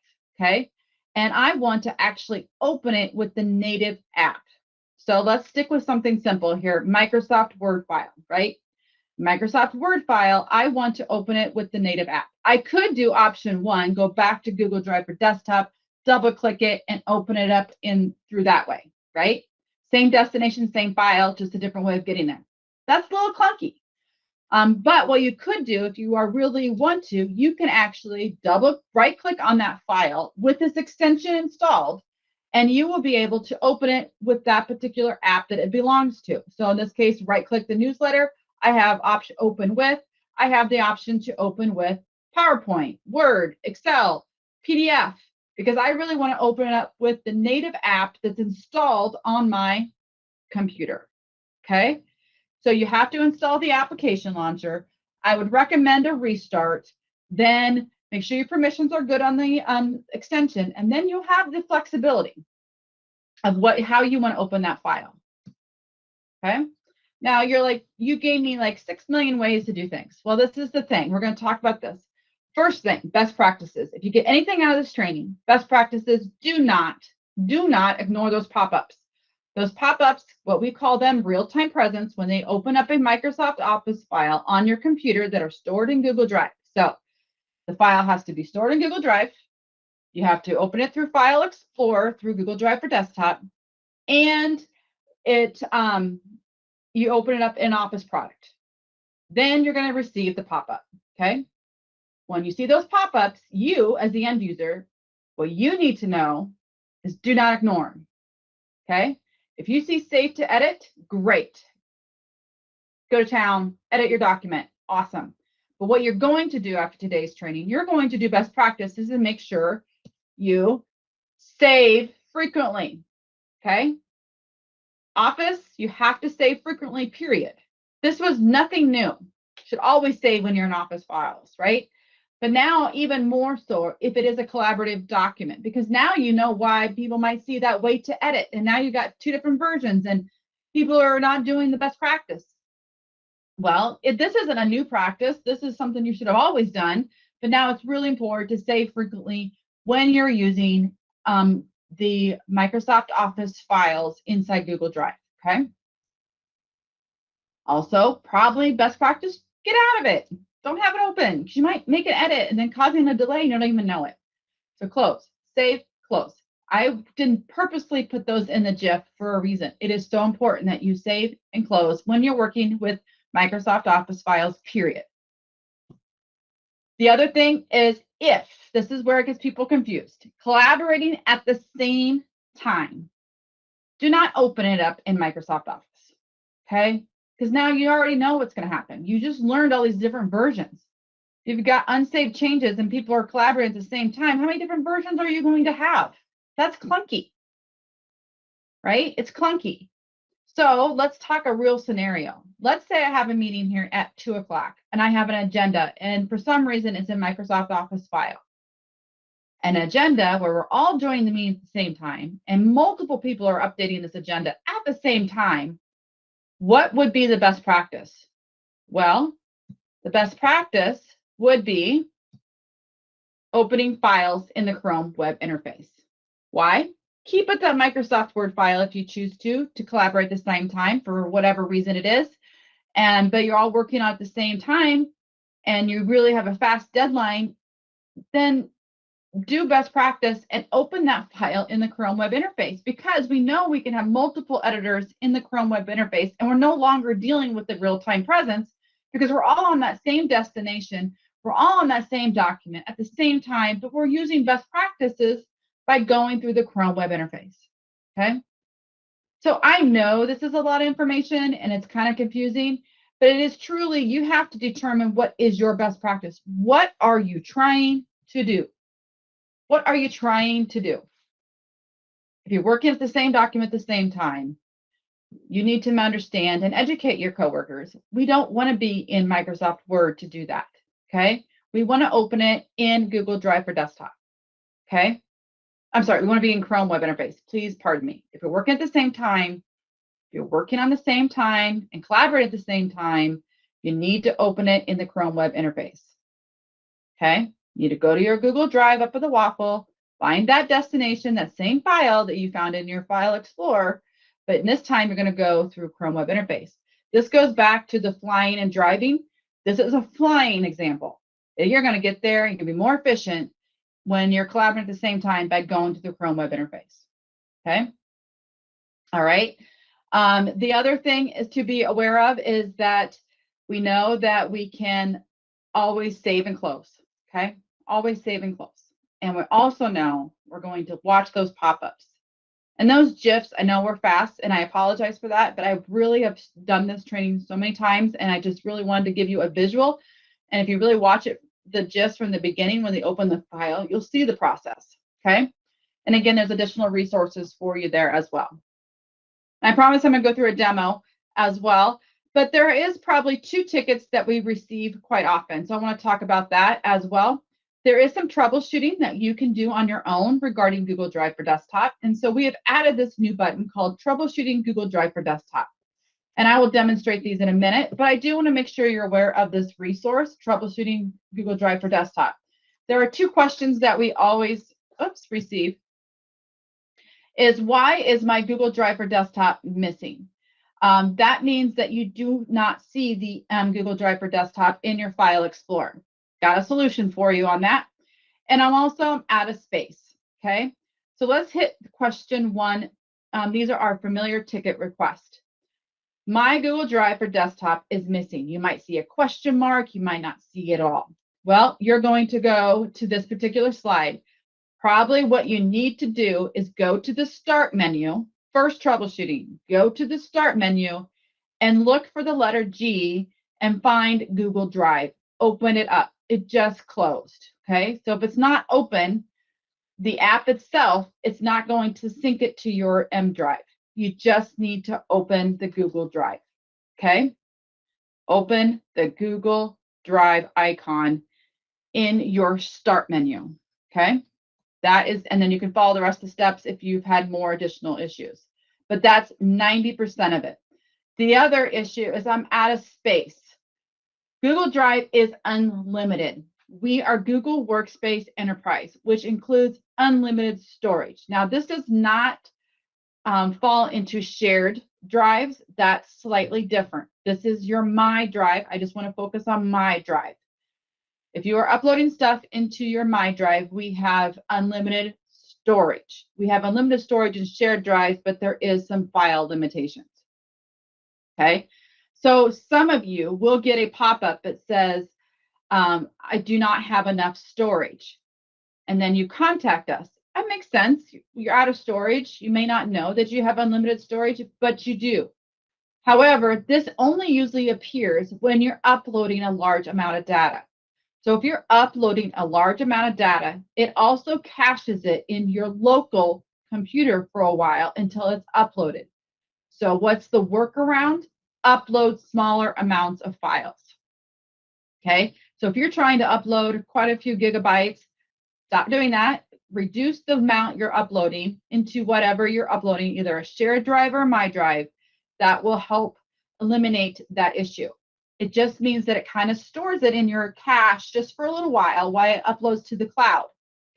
okay? And I want to actually open it with the native app. So let's stick with something simple here, Microsoft Word file, right? Microsoft Word file, I want to open it with the native app. I could do option one, go back to Google Drive for desktop, double click it and open it up through that way, right? Same destination, same file, just a different way of getting there. That's a little clunky. But what you could do if you are really want to, you can actually double right click on that file with this extension installed, and you will be able to open it with that particular app that it belongs to. So in this case, right click the newsletter. I have option open with. I have the option to open with PowerPoint, Word, Excel, PDF, because I really want to open it up with the native app that's installed on my computer, okay? So you have to install the application launcher. I would recommend a restart. Then make sure your permissions are good on the extension, and then you'll have the flexibility of how you want to open that file, okay? Now you're like, you gave me like 6 million ways to do things. Well, this is the thing. We're going to talk about this. First thing, best practices. If you get anything out of this training, best practices, do not ignore those pop-ups. Those pop-ups, what we call them real-time presence, when they open up a Microsoft Office file on your computer that are stored in Google Drive. So the file has to be stored in Google Drive. You have to open it through File Explorer through Google Drive for desktop. And you open it up in Office product. Then you're going to receive the pop-up, okay? When you see those pop-ups, you, as the end user, what you need to know is do not ignore them, okay? If you see save to edit, great. Go to town, edit your document, awesome. But what you're going to do after today's training, you're going to do best practices and make sure you save frequently, okay? Office, you have to save frequently, period. This was nothing new. Should always save when you're in Office files, right? But now even more so if it is a collaborative document, because now you know why people might see that wait to edit. And now you've got 2 different versions and people are not doing the best practice. Well, this isn't a new practice. This is something you should have always done. But now it's really important to save frequently when you're using the Microsoft Office files inside Google Drive, okay? Also, probably best practice, get out of it. Don't have it open. You might make an edit and then causing a delay and you don't even know it. So close, save, close. I didn't purposely put those in the GIF for a reason. It is so important that you save and close when you're working with Microsoft Office files, period. The other thing is if, this is where it gets people confused, collaborating at the same time. Do not open it up in Microsoft Office, okay? Because now you already know what's going to happen. You just learned all these different versions. If you've got unsaved changes and people are collaborating at the same time, how many different versions are you going to have? That's clunky, right? It's clunky. So let's talk a real scenario. Let's say I have a meeting here at 2 o'clock and I have an agenda and for some reason it's in Microsoft Office file. An agenda where we're all joining the meeting at the same time and multiple people are updating this agenda at the same time. What would be the best practice? Well, the best practice would be opening files in the Chrome web interface. Why? Keep it that Microsoft Word file if you choose to collaborate at the same time for whatever reason it is. But you're all working on at the same time. and you really have a fast deadline, then do best practice and open that file in the Chrome web interface, because we know we can have multiple editors in the Chrome web interface, and we're no longer dealing with the real-time presence because we're all on that same destination. We're all on that same document at the same time, but we're using best practices by going through the Chrome web interface. Okay. So I know this is a lot of information and it's kind of confusing, but it is truly, you have to determine what is your best practice. What are you trying to do? What are you trying to do? If you're working at the same document at the same time, you need to understand and educate your coworkers. We don't want to be in Microsoft Word to do that, okay? We want to open it in Google Drive for Desktop, okay? I'm sorry, we want to be in Chrome Web Interface. Please pardon me. If you're working at the same time, if you're working on the same time and collaborate at the same time, you need to open it in the Chrome Web Interface, okay? You need to go to your Google Drive up at the waffle, find that destination, that same file that you found in your File Explorer, but in this time, you're going to go through Chrome Web Interface. This goes back to the flying and driving. This is a flying example. You're going to get there and you can be more efficient when you're collaborating at the same time by going to the Chrome Web Interface, okay? All right. The other thing is to be aware of is that we know that we can always save and close, okay? Always save and close. And we also know we're going to watch those pop-ups. And those GIFs, I know we're fast, and I apologize for that, but I really have done this training so many times, and I just really wanted to give you a visual. And if you really watch it, the GIFs from the beginning, when they open the file, you'll see the process, okay? And again, there's additional resources for you there as well. I promise I'm going to go through a demo as well, but there is probably 2 tickets that we receive quite often. So I want to talk about that as well. There is some troubleshooting that you can do on your own regarding Google Drive for Desktop. And so we have added this new button called Troubleshooting Google Drive for Desktop. And I will demonstrate these in a minute, but I do want to make sure you're aware of this resource, Troubleshooting Google Drive for Desktop. There are 2 questions that we always receive. Is why is my Google Drive for Desktop missing? That means that you do not see the Google Drive for Desktop in your File Explorer. Got a solution for you on that. And I'm also out of space, okay? So let's hit question 1. These are our familiar ticket request. My Google Drive for Desktop is missing. You might see a question mark. You might not see it all. Well, you're going to go to this particular slide. Probably what you need to do is go to the Start menu, first troubleshooting. Go to the Start menu and look for the letter G and find Google Drive. Open it up. It just closed, okay? So if it's not open, the app itself, it's not going to sync it to your M Drive. You just need to open the Google Drive, okay? Open the Google Drive icon in your Start menu, okay? That is, and then you can follow the rest of the steps if you've had more additional issues. But that's 90% of it. The other issue is I'm out of space. Google Drive is unlimited. We are Google Workspace Enterprise, which includes unlimited storage. Now, this does not fall into shared drives. That's slightly different. This is your My Drive. I just want to focus on My Drive. If you are uploading stuff into your My Drive, we have unlimited storage. We have unlimited storage in shared drives, but there is some file limitations. Okay, so some of you will get a pop-up that says, I do not have enough storage. And then you contact us. That makes sense. You're out of storage. You may not know that you have unlimited storage, but you do. However, this only usually appears when you're uploading a large amount of data. So if you're uploading a large amount of data, it also caches it in your local computer for a while until it's uploaded. So what's the workaround? Upload smaller amounts of files. Okay, so if you're trying to upload quite a few gigabytes, stop doing that. Reduce the amount you're uploading into whatever you're uploading, either a shared drive or My Drive. That will help eliminate that issue. It just means that it kind of stores it in your cache just for a little while it uploads to the cloud,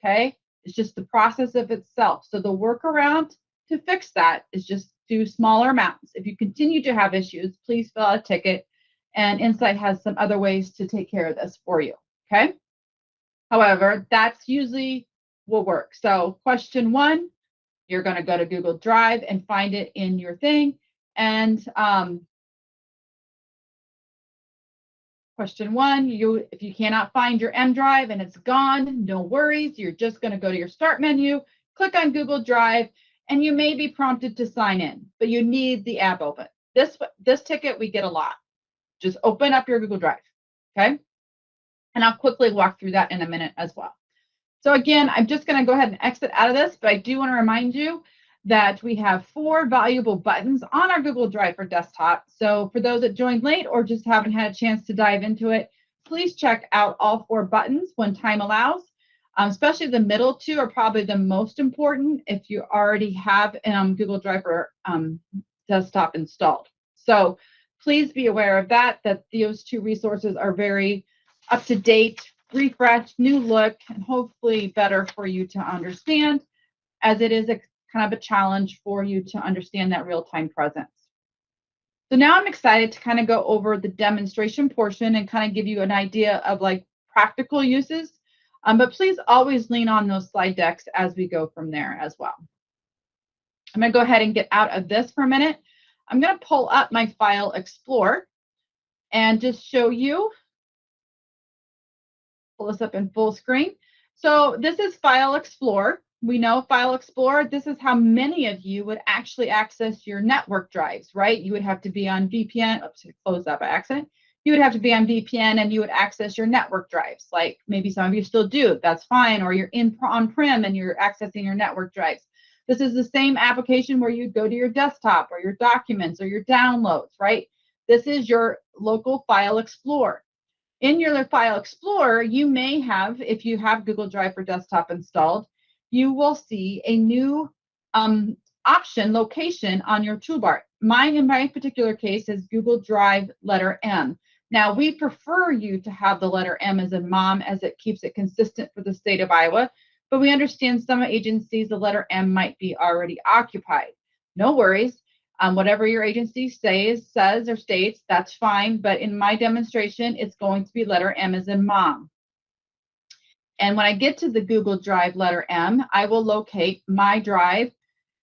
okay? It's just the process of itself. So the workaround to fix that is just do smaller amounts. If you continue to have issues, please fill out a ticket and Insight has some other ways to take care of this for you, okay? However, that's usually will work. So question 1, you're going to go to Google Drive and find it in your thing. And question 1, if you cannot find your M drive and it's gone, no worries. You're just going to go to your Start menu, click on Google Drive, and you may be prompted to sign in, but you need the app open. This ticket we get a lot. Just open up your Google Drive, okay? And I'll quickly walk through that in a minute as well. So again, I'm just going to go ahead and exit out of this, but I do want to remind you that we have 4 valuable buttons on our Google Drive for desktop. So for those that joined late or just haven't had a chance to dive into it, please check out all 4 buttons when time allows. Especially the middle 2 are probably the most important if you already have Google Drive for desktop installed. So please be aware of that those 2 resources are very up to date, refreshed, new look, and hopefully better for you to understand, as it is kind of a challenge for you to understand that real-time presence. So now I'm excited to kind of go over the demonstration portion and kind of give you an idea of like practical uses, but please always lean on those slide decks as we go from there as well. I'm going to go ahead and get out of this for a minute. I'm going to pull up my File Explorer and just show you. Pull this up in full screen. So this is File Explorer. We know File Explorer, this is how many of you would actually access your network drives, right? You would have to be on VPN. Oops, close that by accident. You would have to be on VPN and you would access your network drives. Like maybe some of you still do, that's fine. Or you're on-prem and you're accessing your network drives. This is the same application where you go to your desktop or your documents or your downloads, right? This is your local File Explorer. In your File Explorer, you may have, if you have Google Drive for Desktop installed, you will see a new option, location on your toolbar. Mine, in my particular case, is Google Drive letter M. Now, we prefer you to have the letter M as in mom, as it keeps it consistent for the state of Iowa, but we understand some agencies, the letter M might be already occupied. No worries. Whatever your agency says or states, that's fine. But in my demonstration, it's going to be letter M as in mom. And when I get to the Google Drive letter M, I will locate my drive,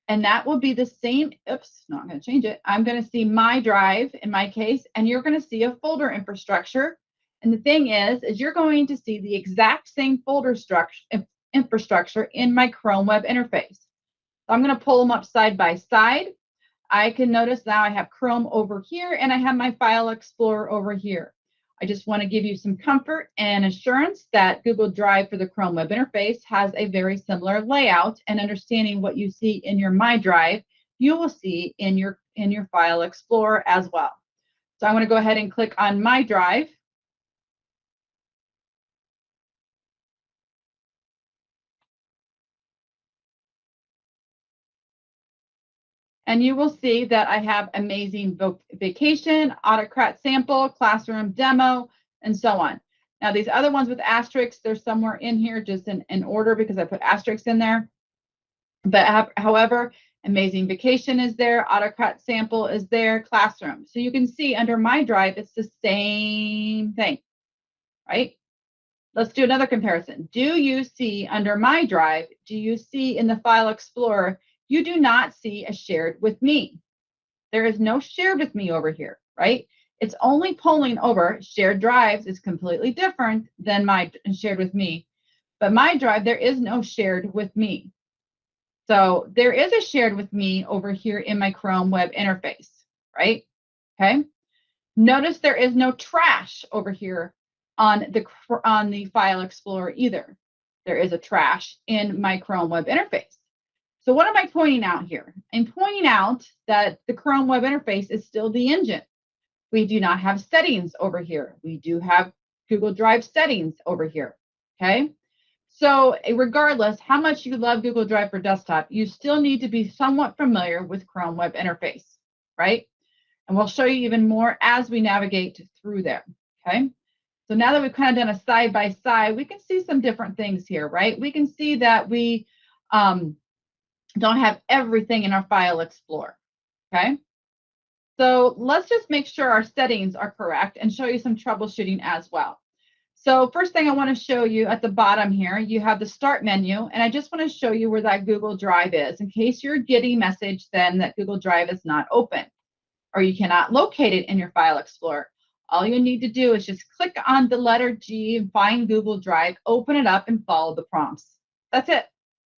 and that will be the same. Oops, no, I'm going to change it. I'm going to see my drive in my case, and you're going to see a folder infrastructure. And the thing is you're going to see the exact same folder infrastructure in my Chrome web interface. So I'm going to pull them up side by side. I can notice now I have Chrome over here and I have my File Explorer over here. I just want to give you some comfort and assurance that Google Drive for the Chrome web interface has a very similar layout, and understanding what you see in your My Drive, you will see in your File Explorer as well. So I'm going to go ahead and click on My Drive. And you will see that I have Amazing Vacation, Autocrat Sample, Classroom Demo, and so on. Now, these other ones with asterisks, they're somewhere in here just in order because I put asterisks in there. But however, Amazing Vacation is there, Autocrat Sample is there, Classroom. So you can see under My Drive, it's the same thing, right? Let's do another comparison. Do you see under My Drive, do you see in the File Explorer, you do not see a shared with me. There is no shared with me over here, right? It's only pulling over. Shared drives is completely different than my shared with me. But My Drive, there is no shared with me. So there is a shared with me over here in my Chrome web interface, right? Okay. Notice there is no trash over here on the File Explorer either. There is a trash in my Chrome web interface. So what am I pointing out here? I'm pointing out that the Chrome web interface is still the engine. We do not have settings over here. We do have Google Drive settings over here, okay? So regardless how much you love Google Drive for Desktop, you still need to be somewhat familiar with Chrome web interface, right? And we'll show you even more as we navigate through there, okay? So now that we've kind of done a side by side, we can see some different things here, right? We can see that we don't have everything in our File Explorer, okay? So let's just make sure our settings are correct and show you some troubleshooting as well. So first thing I want to show you at the bottom here, you have the start menu, and I just want to show you where that Google Drive is in case you're getting a message then that Google Drive is not open or you cannot locate it in your File Explorer. All you need to do is just click on the letter G and find Google Drive, open it up, and follow the prompts. That's it.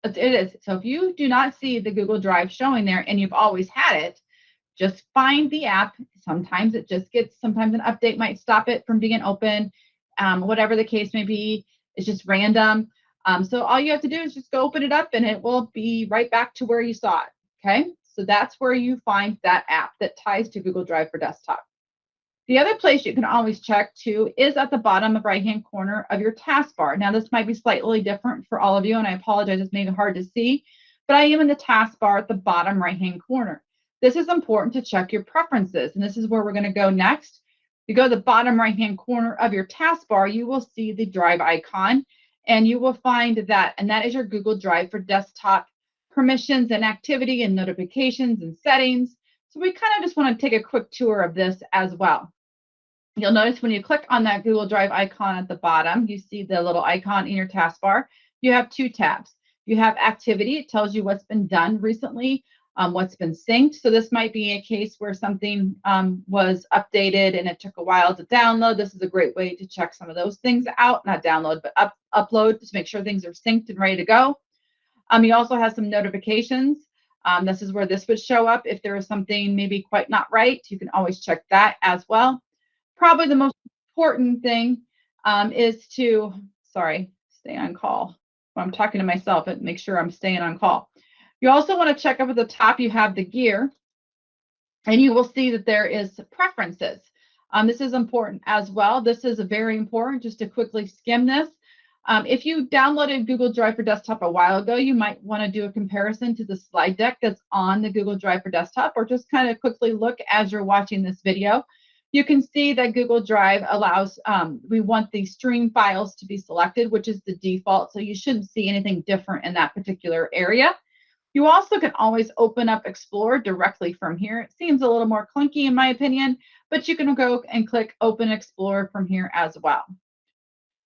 It is. So if you do not see the Google Drive showing there and you've always had it, just find the app. Sometimes it just gets, sometimes an update might stop it from being open. Whatever the case may be, it's just random. So all you have to do is just go open it up and it will be right back to where you saw it. Okay, so that's where you find that app that ties to Google Drive for desktop. The other place you can always check too is at the bottom of right-hand corner of your taskbar. Now this might be slightly different for all of you, and I apologize, it's maybe hard to see, but I am in the taskbar at the bottom right-hand corner. This is important to check your preferences, and this is where we're going to go next. You go to the bottom right-hand corner of your taskbar, you will see the Drive icon, and you will find that, and that is your Google Drive for desktop permissions and activity and notifications and settings. So we kind of just want to take a quick tour of this as well. You'll notice when you click on that Google Drive icon at the bottom, you see the little icon in your taskbar. You have two tabs. You have activity. It tells you what's been done recently, what's been synced. So this might be a case where something was updated and it took a while to download. This is a great way to check some of those things out, not download, but upload to make sure things are synced and ready to go. You also have some notifications. This is where this would show up. If there is something maybe quite not right, you can always check that as well. Probably the most important thing is to, stay on call. When I'm talking to myself, and make sure I'm staying on call. You also want to check up at the top, you have the gear, and you will see that there is preferences. This is important as well. This is very important, just to quickly skim this. If you downloaded Google Drive for Desktop a while ago, you might want to do a comparison to the slide deck that's on the Google Drive for Desktop, or just kind of quickly look as you're watching this video. You can see that Google Drive allows, we want the stream files to be selected, which is the default, so you shouldn't see anything different in that particular area. You also can always open up Explorer directly from here. It seems a little more clunky in my opinion, but you can go and click Open Explorer from here as well.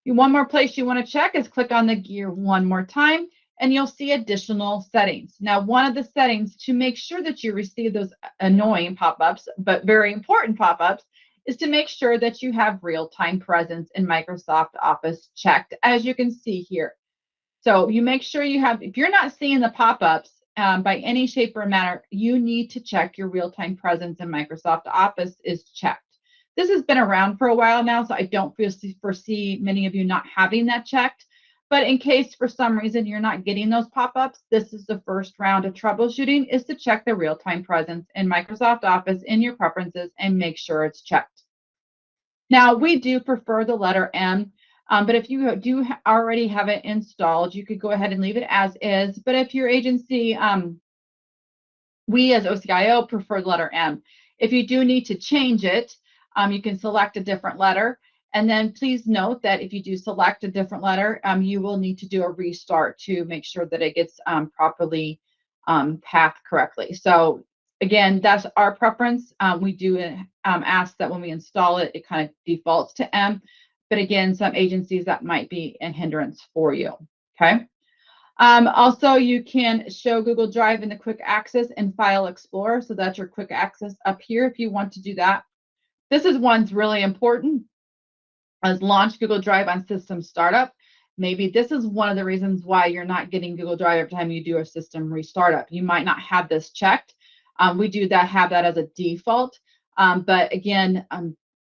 One more place you want to check is click on the gear one more time, and you'll see additional settings. Now, one of the settings to make sure that you receive those annoying pop-ups, but very important pop-ups, is to make sure that you have real-time presence in Microsoft Office checked, as you can see here. So you make sure you have, if you're not seeing the pop-ups by any shape or manner, you need to check your real-time presence in Microsoft Office is checked. This has been around for a while now, so I don't foresee many of you not having that checked. But in case for some reason you're not getting those pop-ups, this is the first round of troubleshooting, is to check the real-time presence in Microsoft Office in your preferences and make sure it's checked. Now, we do prefer the letter M, but if you do already have it installed, you could go ahead and leave it as is. But if your agency, we as OCIO prefer the letter M. If you do need to change it, you can select a different letter. And then please note that if you do select a different letter, you will need to do a restart to make sure that it gets properly pathed correctly. So again, that's our preference. We do ask that when we install it, it kind of defaults to M. But again, some agencies that might be a hindrance for you, okay? Also, you can show Google Drive in the quick access and File Explorer. So that's your quick access up here if you want to do that. This is one's really important. As launch Google Drive on system startup. Maybe this is one of the reasons why you're not getting Google Drive every time you do a system restartup. You might not have this checked. We do have that as a default, but again,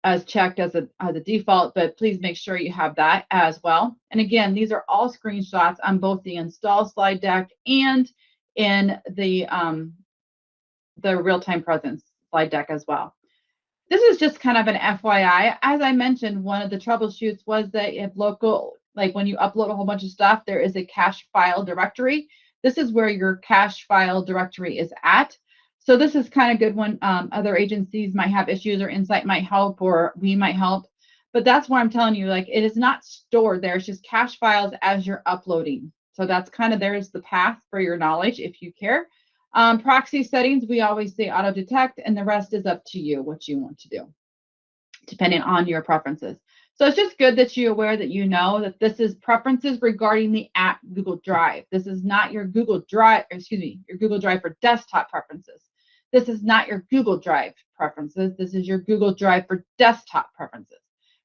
as checked as a default, but please make sure you have that as well. And again, these are all screenshots on both the install slide deck and in the real-time presence slide deck as well. This is just kind of an FYI. As I mentioned, one of the troubleshoots was that if local, like when you upload a whole bunch of stuff, there is a cache file directory. This is where your cache file directory is at. So this is kind of good when other agencies might have issues, or Insight might help, or we might help. But that's why I'm telling you, like, it is not stored there. It's just cache files as you're uploading. So that's kind of, there's the path for your knowledge if you care. Proxy settings, we always say auto detect, and the rest is up to you, what you want to do, depending on your preferences. So it's just good that you're aware that you know that this is preferences regarding the app Google Drive. This is not your Google Drive, your Google Drive for desktop preferences. This is not your Google Drive preferences. This is your Google Drive for desktop preferences.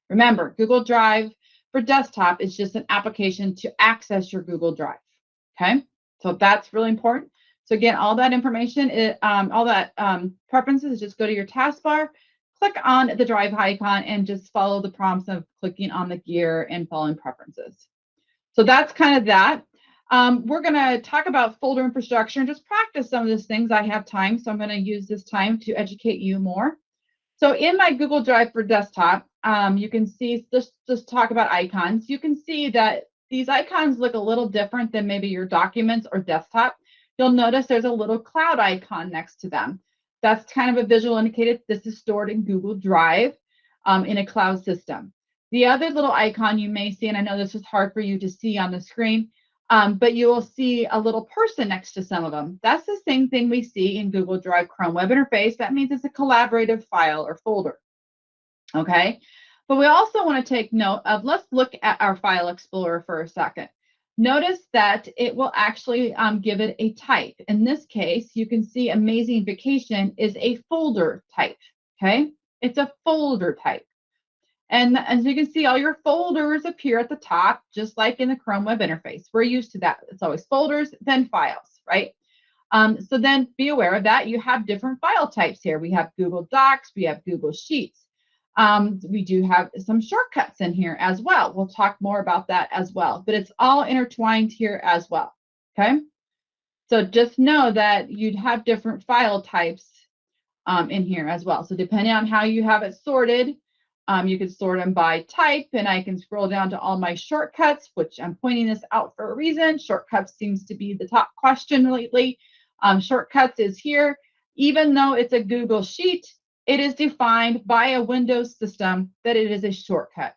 Remember, Google Drive for desktop is just an application to access your Google Drive. Okay, so that's really important. So again, all that information, preferences, just go to your taskbar, click on the drive icon, and just follow the prompts of clicking on the gear and following preferences. So that's kind of that. We're going to talk about folder infrastructure and just practice some of these things. I have time, so I'm going to use this time to educate you more. So in my Google Drive for desktop, you can see, just talk about icons. You can see that these icons look a little different than maybe your documents or desktop. You'll notice there's a little cloud icon next to them. That's kind of a visual indicator this is stored in Google Drive in a cloud system. The other little icon you may see, and I know this is hard for you to see on the screen, but you will see a little person next to some of them. That's the same thing we see in Google Drive Chrome Web Interface. That means it's a collaborative file or folder. Okay, but we also want to take note of, let's look at our File Explorer for a second. Notice that it will actually give it a type. In this case, you can see Amazing Vacation is a folder type. Okay, it's a folder type. And as you can see, all your folders appear at the top, just like in the Chrome Web Interface. We're used to that. It's always folders, then files, right? So then be aware of that. You have different file types here. We have Google Docs, we have Google Sheets. We do have some shortcuts in here as well. We'll talk more about that as well, but it's all intertwined here as well, okay? So just know that you'd have different file types in here as well. So depending on how you have it sorted, you can sort them by type, and I can scroll down to all my shortcuts, which I'm pointing this out for a reason. Shortcuts seems to be the top question lately. Shortcuts is here. Even though it's a Google Sheet, it is defined by a Windows system that it is a shortcut.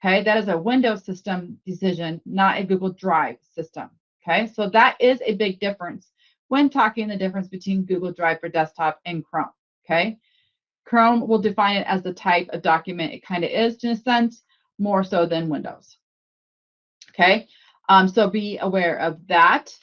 Okay, that is a Windows system decision, not a Google Drive system. Okay, so that is a big difference when talking the difference between Google Drive for desktop and Chrome. Okay, Chrome will define it as the type of document it kind of is, in a sense, more so than Windows. Okay, so be aware of that.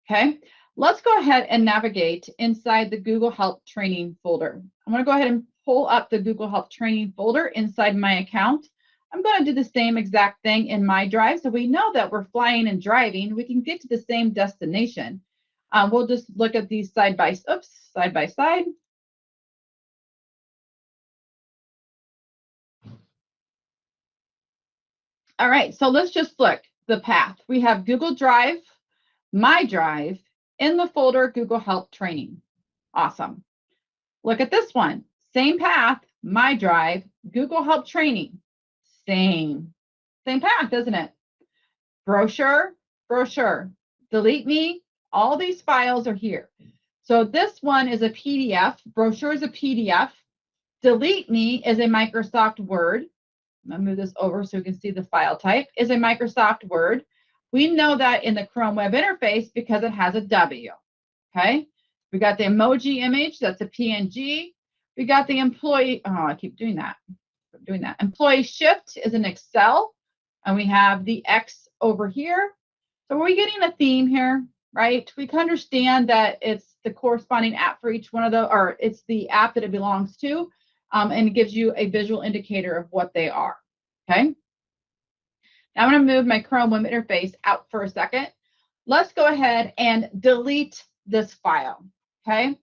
Okay, let's go ahead and navigate inside the Google Help Training folder. I'm going to go ahead and pull up the Google Help Training folder inside my account. I'm going to do the same exact thing in my drive, so we know that we're flying and driving. We can get to the same destination. We'll just look at these side by side. All right, so let's just look the path. We have Google Drive, My Drive, in the folder Google Help Training. Awesome. Look at this one. Same path, My Drive, Google Help Training. Same path, isn't it? Brochure, Delete Me, all these files are here. So this one is a PDF. Brochure is a PDF. Delete Me is a Microsoft Word. I'm going to move this over so we can see the file type, is a Microsoft Word. We know that in the Chrome Web Interface because it has a W. Okay, we got the emoji image, that's a PNG. We got the employee, I keep doing that. Employee shift is an Excel, and we have the X over here. So we're getting a theme here, right? We can understand that it's the corresponding app for each one of those, or it's the app that it belongs to, and it gives you a visual indicator of what they are, okay? Now I'm going to move my Chrome Web Interface out for a second. Let's go ahead and delete this file, okay?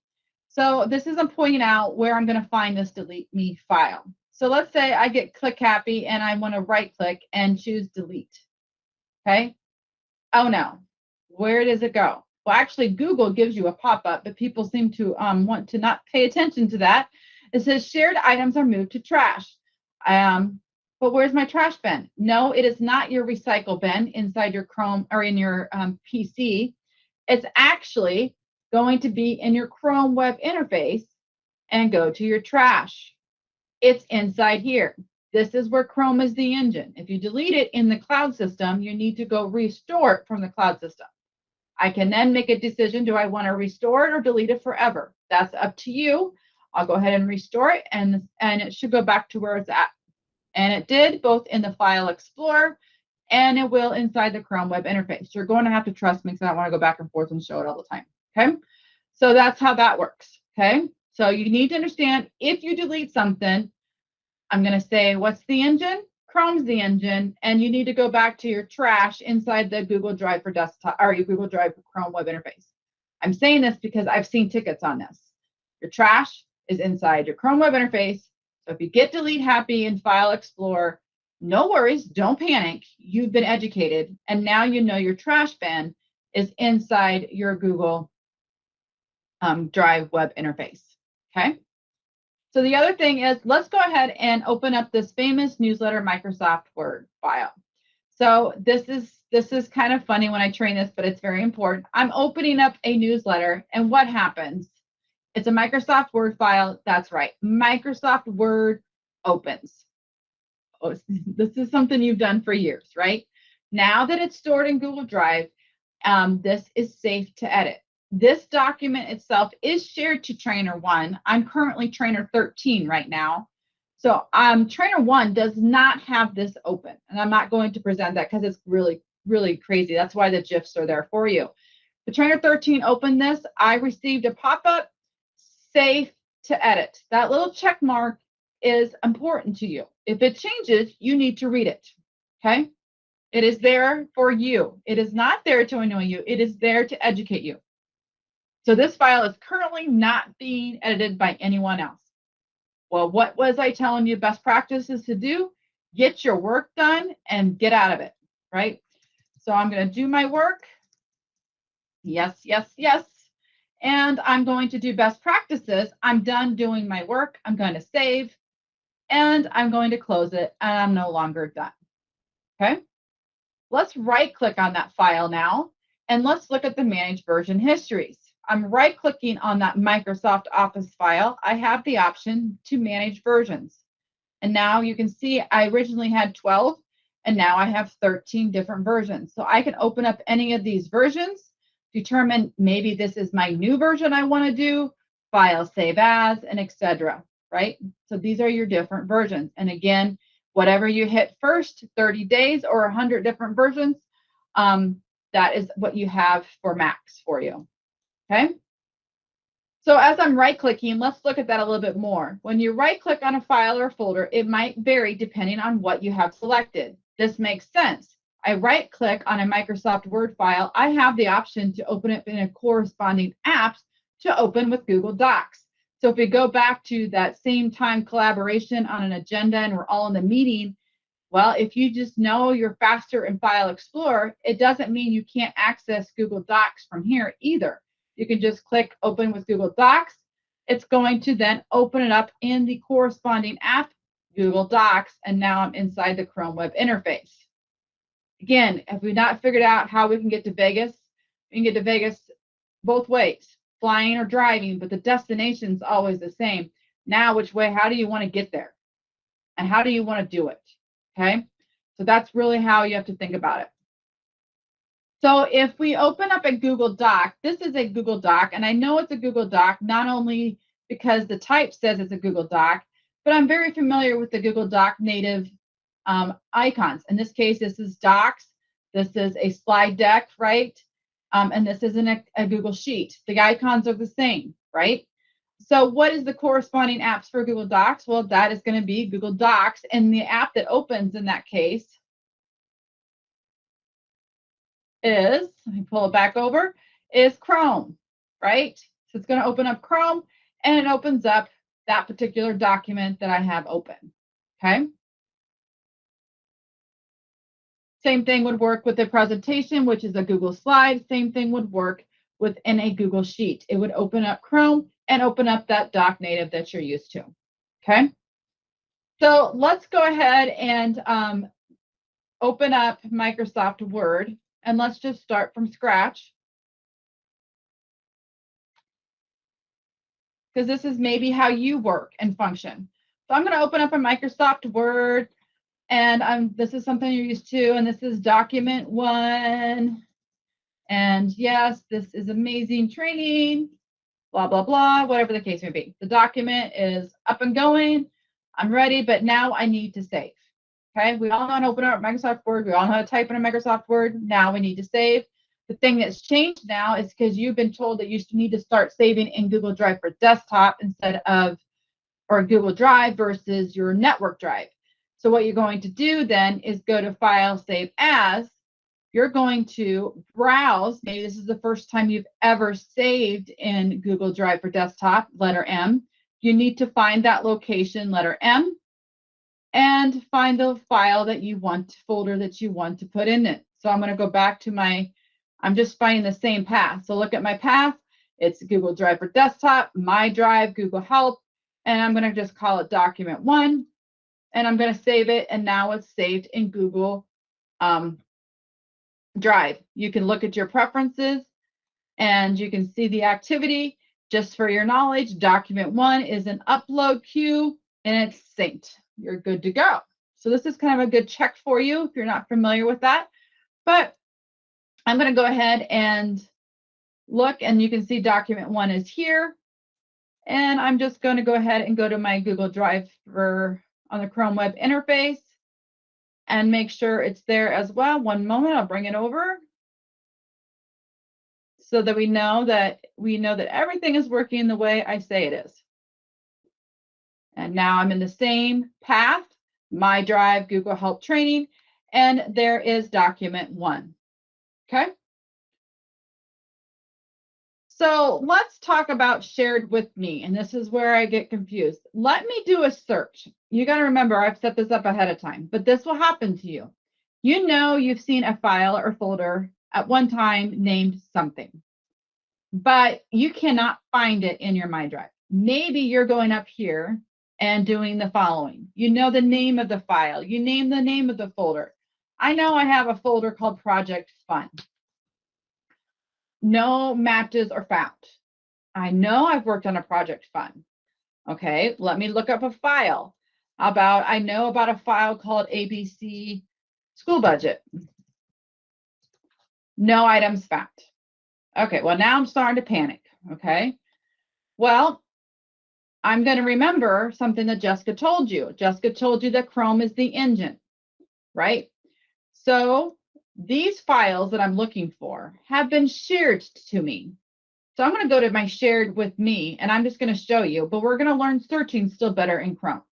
So this is I'm pointing out where I'm going to find this delete me file. So let's say I get click happy and I want to right click and choose delete, okay? Oh no, where does it go? Well, actually Google gives you a pop-up, but people seem to want to not pay attention to that. It says shared items are moved to trash. But where's my trash bin? No, it is not your recycle bin inside your Chrome or in your PC. It's actually going to be in your Chrome Web Interface and go to your trash. It's inside here. This is where Chrome is the engine. If you delete it in the cloud system, you need to go restore it from the cloud system. I can then make a decision, do I want to restore it or delete it forever? That's up to you. I'll go ahead and restore it, and it should go back to where it's at. And it did, both in the File Explorer and it will inside the Chrome web interface. You're going to have to trust me because I don't want to go back and forth and show it all the time. Okay, so that's how that works. Okay, so you need to understand, if you delete something, I'm going to say, what's the engine? Chrome's the engine, and you need to go back to your trash inside the Google Drive for desktop or your Google Drive for Chrome web interface. I'm saying this because I've seen tickets on this. Your trash is inside your Chrome web interface. So if you get delete happy in File Explorer, no worries, don't panic. You've been educated, and now you know your trash bin is inside your Google Drive web interface. Okay. So the other thing is, let's go ahead and open up this famous newsletter Microsoft Word file. So this is kind of funny when I train this, but it's very important. I'm opening up a newsletter, and what happens? It's a Microsoft Word file. That's right. Microsoft Word opens. Oh, this is something you've done for years, right? Now that it's stored in Google Drive, this is safe to edit. This document itself is shared to Trainer 1. I'm currently Trainer 13 right now. So Trainer 1 does not have this open, and I'm not going to present that because it's really, really crazy. That's why the GIFs are there for you. The Trainer 13 opened this. I received a pop-up, safe to edit. That little check mark is important to you. If it changes, you need to read it, okay? It is there for you. It is not there to annoy you. It is there to educate you. So this file is currently not being edited by anyone else. Well, what was I telling you best practices to do? Get your work done and get out of it, right? So I'm going to do my work. Yes, yes, yes. And I'm going to do best practices. I'm done doing my work. I'm going to save, and I'm going to close it, and I'm no longer done. Okay? Let's right-click on that file now, and let's look at the Manage Version Histories. I'm right-clicking on that Microsoft Office file. I have the option to manage versions. And now you can see I originally had 12, and now I have 13 different versions. So I can open up any of these versions, determine maybe this is my new version I want to do, file save as, and etc. Right? So these are your different versions. And again, whatever you hit first, 30 days or 100 different versions, that is what you have for Macs for you. Okay. So as I'm right-clicking, let's look at that a little bit more. When you right-click on a file or folder, it might vary depending on what you have selected. This makes sense. I right-click on a Microsoft Word file. I have the option to open it in a corresponding app to open with Google Docs. So if we go back to that same time collaboration on an agenda and we're all in the meeting, well, if you just know you're faster in File Explorer, it doesn't mean you can't access Google Docs from here either. You can just click Open with Google Docs. It's going to then open it up in the corresponding app, Google Docs, and now I'm inside the Chrome web interface. Again, have we not figured out how we can get to Vegas? We can get to Vegas both ways, flying or driving, but the destination's always the same. Now, which way, how do you want to get there? And how do you want to do it? Okay, so that's really how you have to think about it. So if we open up a Google Doc, this is a Google Doc, and I know it's a Google Doc not only because the type says it's a Google Doc, but I'm very familiar with the Google Doc native icons. In this case, this is Docs. This is a slide deck, right? And this isn't a Google Sheet. The icons are the same, right? So what is the corresponding apps for Google Docs? Well, that is going to be Google Docs, and the app that opens in that case is, let me pull it back over, is Chrome, right? So it's going to open up Chrome, and it opens up that particular document that I have open, okay? Same thing would work with the presentation, which is a Google slide. Same thing would work within a Google Sheet. It would open up Chrome and open up that Doc Native that you're used to, okay? So let's go ahead and open up Microsoft Word, and let's just start from scratch, because this is maybe how you work and function. So I'm going to open up a Microsoft Word, and this is something you're used to, and this is document 1. And yes, this is amazing training, blah, blah, blah, whatever the case may be. The document is up and going. I'm ready, but now I need to save. Okay, we all know how to open up Microsoft Word. We all know how to type in a Microsoft Word. Now we need to save. The thing that's changed now is because you've been told that you need to start saving in Google Drive for desktop instead of, or Google Drive versus your network drive. So what you're going to do then is go to File, Save As. You're going to browse. Maybe this is the first time you've ever saved in Google Drive for desktop, letter M. You need to find that location, letter M, and find the file that you want, folder that you want to put in it. So I'm going to go back to my, I'm just finding the same path. So look at my path. It's Google Drive for desktop, my drive, Google Help, and I'm going to just call it document 1, and I'm going to save it, and now it's saved in Google Drive. You can look at your preferences, and you can see the activity. Just for your knowledge, document 1 is an upload queue, and it's synced. You're good to go. So this is kind of a good check for you if you're not familiar with that. But I'm going to go ahead and look, and you can see document 1 is here. And I'm just going to go ahead and go to my Google Drive on the Chrome web interface and make sure it's there as well. One moment, I'll bring it over so that we know that everything is working the way I say it is. And now I'm in the same path, my drive, Google Help Training, and there is document 1. Okay. So let's talk about shared with me, and this is where I get confused. Let me do a search. You got to remember, I've set this up ahead of time, but this will happen to you. You know you've seen a file or folder at one time named something, but you cannot find it in your My Drive. Maybe you're going up here and doing the following. You know the name of the file. You name the name of the folder. I know I have a folder called Project Fun. No matches are found. I know I've worked on a Project Fun. Okay, let me look up a file. I know about a file called ABC School Budget. No items found. Okay, well, now I'm starting to panic. Okay, well, I'm going to remember something that Jessica told you. Jessica told you that Chrome is the engine, right? So these files that I'm looking for have been shared to me. So I'm going to go to my shared with me, and I'm just going to show you, but we're going to learn searching still better in Chrome.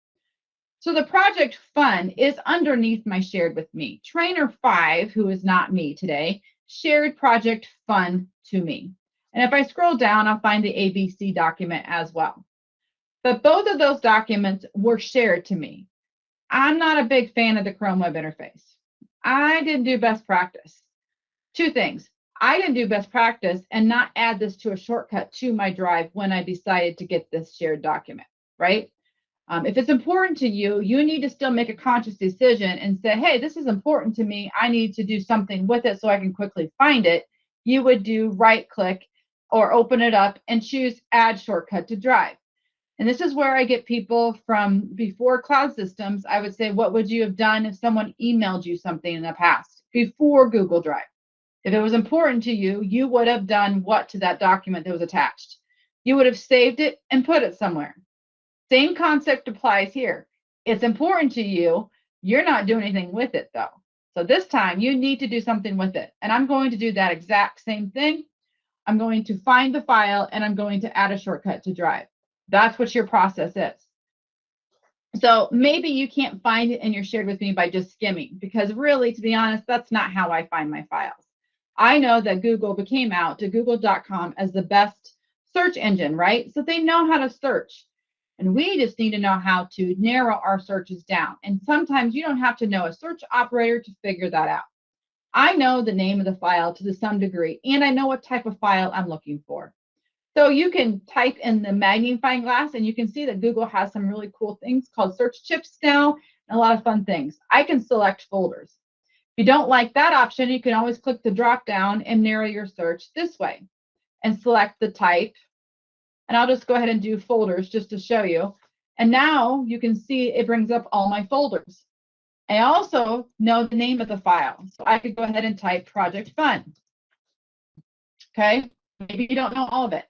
So the Project Fun is underneath my shared with me. Trainer 5, who is not me today, shared Project Fun to me. And if I scroll down, I'll find the ABC document as well. But both of those documents were shared to me. I'm not a big fan of the Chrome web interface. I didn't do best practice. Two things. I didn't do best practice and not add this to a shortcut to my drive when I decided to get this shared document, right? If it's important to you, you need to still make a conscious decision and say, hey, this is important to me. I need to do something with it so I can quickly find it. You would do right click or open it up and choose add shortcut to drive. And this is where I get people from before cloud systems. I would say, what would you have done if someone emailed you something in the past before Google Drive? If it was important to you, you would have done what to that document that was attached? You would have saved it and put it somewhere. Same concept applies here. It's important to you. You're not doing anything with it, though. So this time, you need to do something with it. And I'm going to do that exact same thing. I'm going to find the file, and I'm going to add a shortcut to Drive. That's what your process is. So maybe you can't find it in your shared with me by just skimming, because really, to be honest, that's not how I find my files. I know that Google came out to google.com as the best search engine, right? So they know how to search. And we just need to know how to narrow our searches down. And sometimes you don't have to know a search operator to figure that out. I know the name of the file to some degree, and I know what type of file I'm looking for. So you can type in the magnifying glass, and you can see that Google has some really cool things called search chips now, and a lot of fun things. I can select folders. If you don't like that option, you can always click the drop down and narrow your search this way and select the type. And I'll just go ahead and do folders just to show you. And now you can see it brings up all my folders. I also know the name of the file. So I could go ahead and type Project Fun. Okay, maybe you don't know all of it,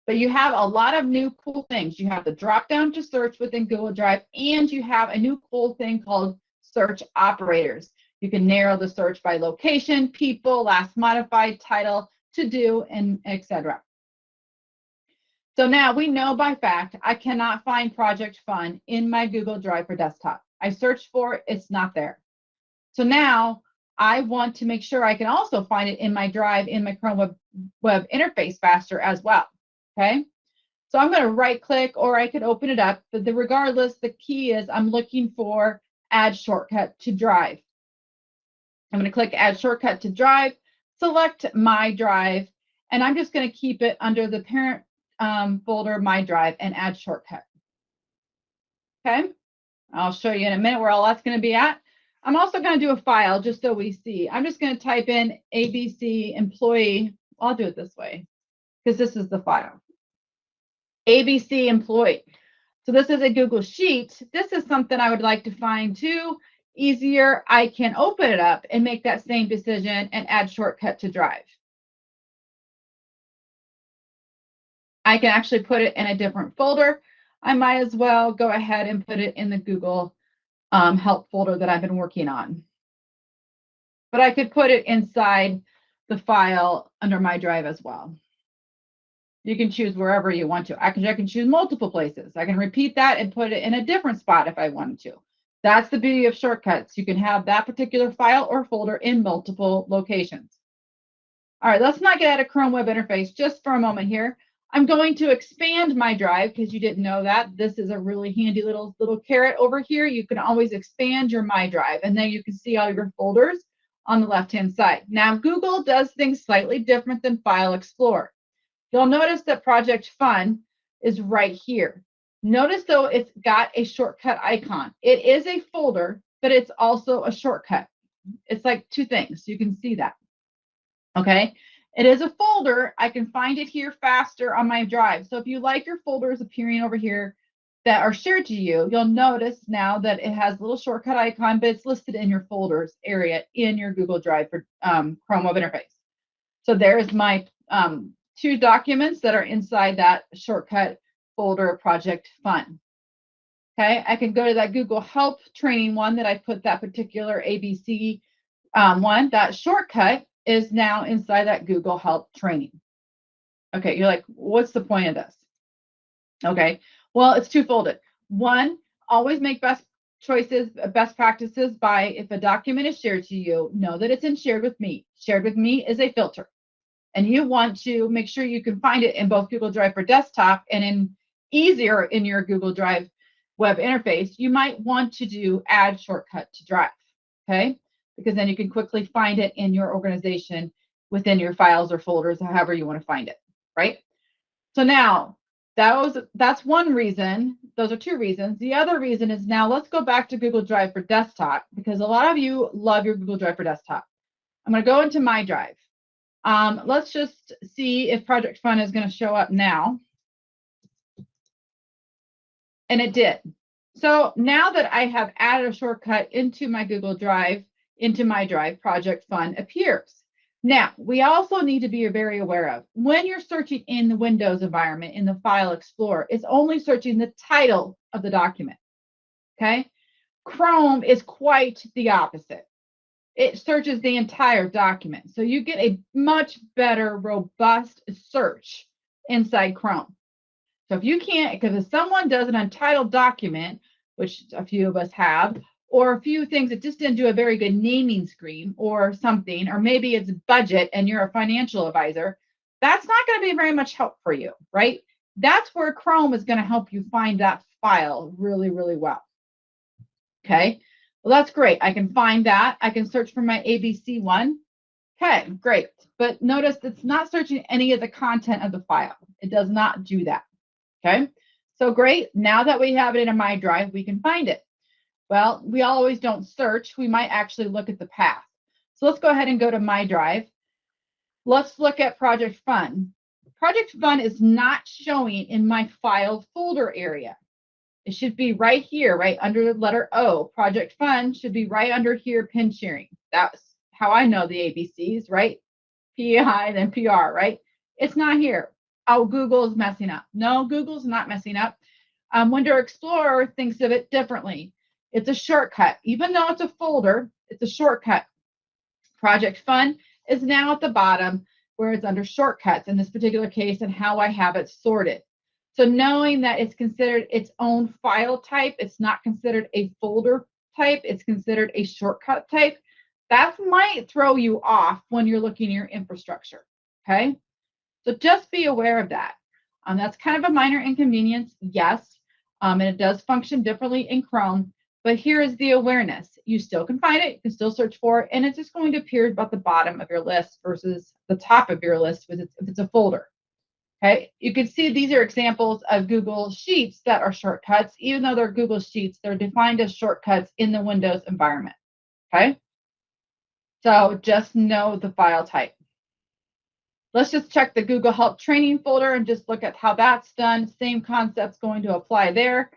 but you have a lot of new cool things. You have the drop down to search within Google Drive, and you have a new cool thing called search operators. You can narrow the search by location, people, last modified, title, to do, and etc. So now we know by fact I cannot find Project Fun in my Google Drive for desktop. I searched for it, it's not there. So now I want to make sure I can also find it in my Drive in my Chrome web interface faster as well. Okay, so I'm going to right click, or I could open it up, but regardless, the key is I'm looking for add shortcut to Drive. I'm going to click add shortcut to Drive, select my Drive, and I'm just going to keep it under the parent folder, my Drive, and add shortcut. Okay, I'll show you in a minute where all that's going to be at. I'm also going to do a file just so we see. I'm just going to type in ABC employee. I'll do it this way because this is the file. ABC employee. So this is a Google Sheet. This is something I would like to find too. Easier, I can open it up and make that same decision and add shortcut to Drive. I can actually put it in a different folder. I might as well go ahead and put it in the Google Help folder that I've been working on. But I could put it inside the file under my Drive as well. You can choose wherever you want to. I can choose multiple places. I can repeat that and put it in a different spot if I wanted to. That's the beauty of shortcuts. You can have that particular file or folder in multiple locations. All right, let's not get out of Chrome web interface just for a moment here. I'm going to expand my Drive because you didn't know that. This is a really handy little caret over here. You can always expand your My Drive, and then you can see all your folders on the left-hand side. Now, Google does things slightly different than File Explorer. You'll notice that Project Fun is right here. Notice, though, it's got a shortcut icon. It is a folder, but it's also a shortcut. It's like two things. You can see that. Okay. It is a folder. I can find it here faster on my Drive. So if you like your folders appearing over here that are shared to you, you'll notice now that it has a little shortcut icon, but it's listed in your folders area in your Google Drive for Chrome web interface. So there's my two documents that are inside that shortcut folder, Project Fun. Okay, I can go to that Google Help training one that I put that particular ABC one. That shortcut is now inside that Google Help training. Okay, you're like, what's the point of this? Okay, well, it's two-folded. One, always make best choices, best practices by if a document is shared to you, know that it's in shared with me. Shared with me is a filter. And you want to make sure you can find it in both Google Drive for desktop and in easier in your Google Drive web interface, you might want to do add shortcut to Drive, okay? Because then you can quickly find it in your organization within your files or folders, however you want to find it, right? So now that's one reason. Those are two reasons. The other reason is now let's go back to Google Drive for desktop because a lot of you love your Google Drive for desktop. I'm going to go into my Drive. Let's just see if Project Fun is going to show up now. And it did. So now that I have added a shortcut into my Google Drive, into my Drive, Project Fun appears. Now, we also need to be very aware of when you're searching in the Windows environment, in the File Explorer, it's only searching the title of the document. Okay? Chrome is quite the opposite. It searches the entire document. So you get a much better, robust search inside Chrome. So if you can't, because if someone does an untitled document, which a few of us have, or a few things that just didn't do a very good naming scheme or something, or maybe it's budget and you're a financial advisor, that's not going to be very much help for you, right? That's where Chrome is going to help you find that file really, really well. Okay. Well, that's great. I can find that. I can search for my ABC one. Okay, great. But notice it's not searching any of the content of the file. It does not do that. Okay, so great. Now that we have it in a My Drive, we can find it. Well, we always don't search. We might actually look at the path. So let's go ahead and go to My Drive. Let's look at Project Fun. Project Fun is not showing in my file folder area. It should be right here, right under the letter O. Project Fun should be right under here, pin sharing. That's how I know the ABCs, right? PI, then PR, right? It's not here. Oh, Google is messing up. No, Google's not messing up. Window Explorer thinks of it differently. It's a shortcut. Even though it's a folder, it's a shortcut. Project Fun is now at the bottom where it's under shortcuts in this particular case and how I have it sorted. So knowing that it's considered its own file type, it's not considered a folder type, it's considered a shortcut type, that might throw you off when you're looking at your infrastructure, okay? So just be aware of that. That's kind of a minor inconvenience, yes, and it does function differently in Chrome, but here is the awareness. You still can find it, you can still search for it, and it's just going to appear about the bottom of your list versus the top of your list if it's a folder. Okay, you can see these are examples of Google Sheets that are shortcuts. Even though they're Google Sheets, they're defined as shortcuts in the Windows environment. Okay, so just know the file type. Let's just check the Google Help training folder and just look at how that's done. Same concept's going to apply there.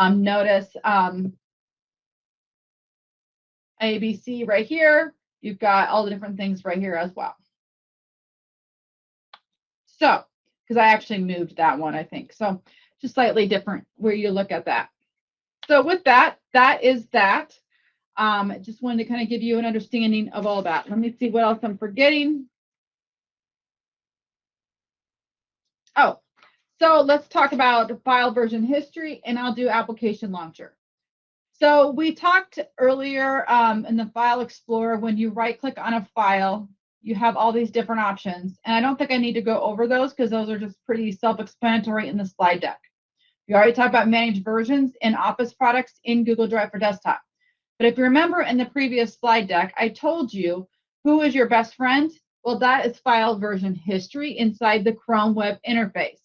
Notice ABC right here. You've got all the different things right here as well. So, because I actually moved that one, I think. So just slightly different where you look at that. So with that, that is that. Just wanted to kind of give you an understanding of all that. Let me see what else I'm forgetting. Oh, so let's talk about file version history, and I'll do application launcher. So we talked earlier in the File Explorer, when you right-click on a file, you have all these different options. And I don't think I need to go over those because those are just pretty self-explanatory in the slide deck. We already talked about managed versions and Office products in Google Drive for Desktop. But if you remember in the previous slide deck, I told you who is your best friend? Well, that is file version history inside the Chrome web interface.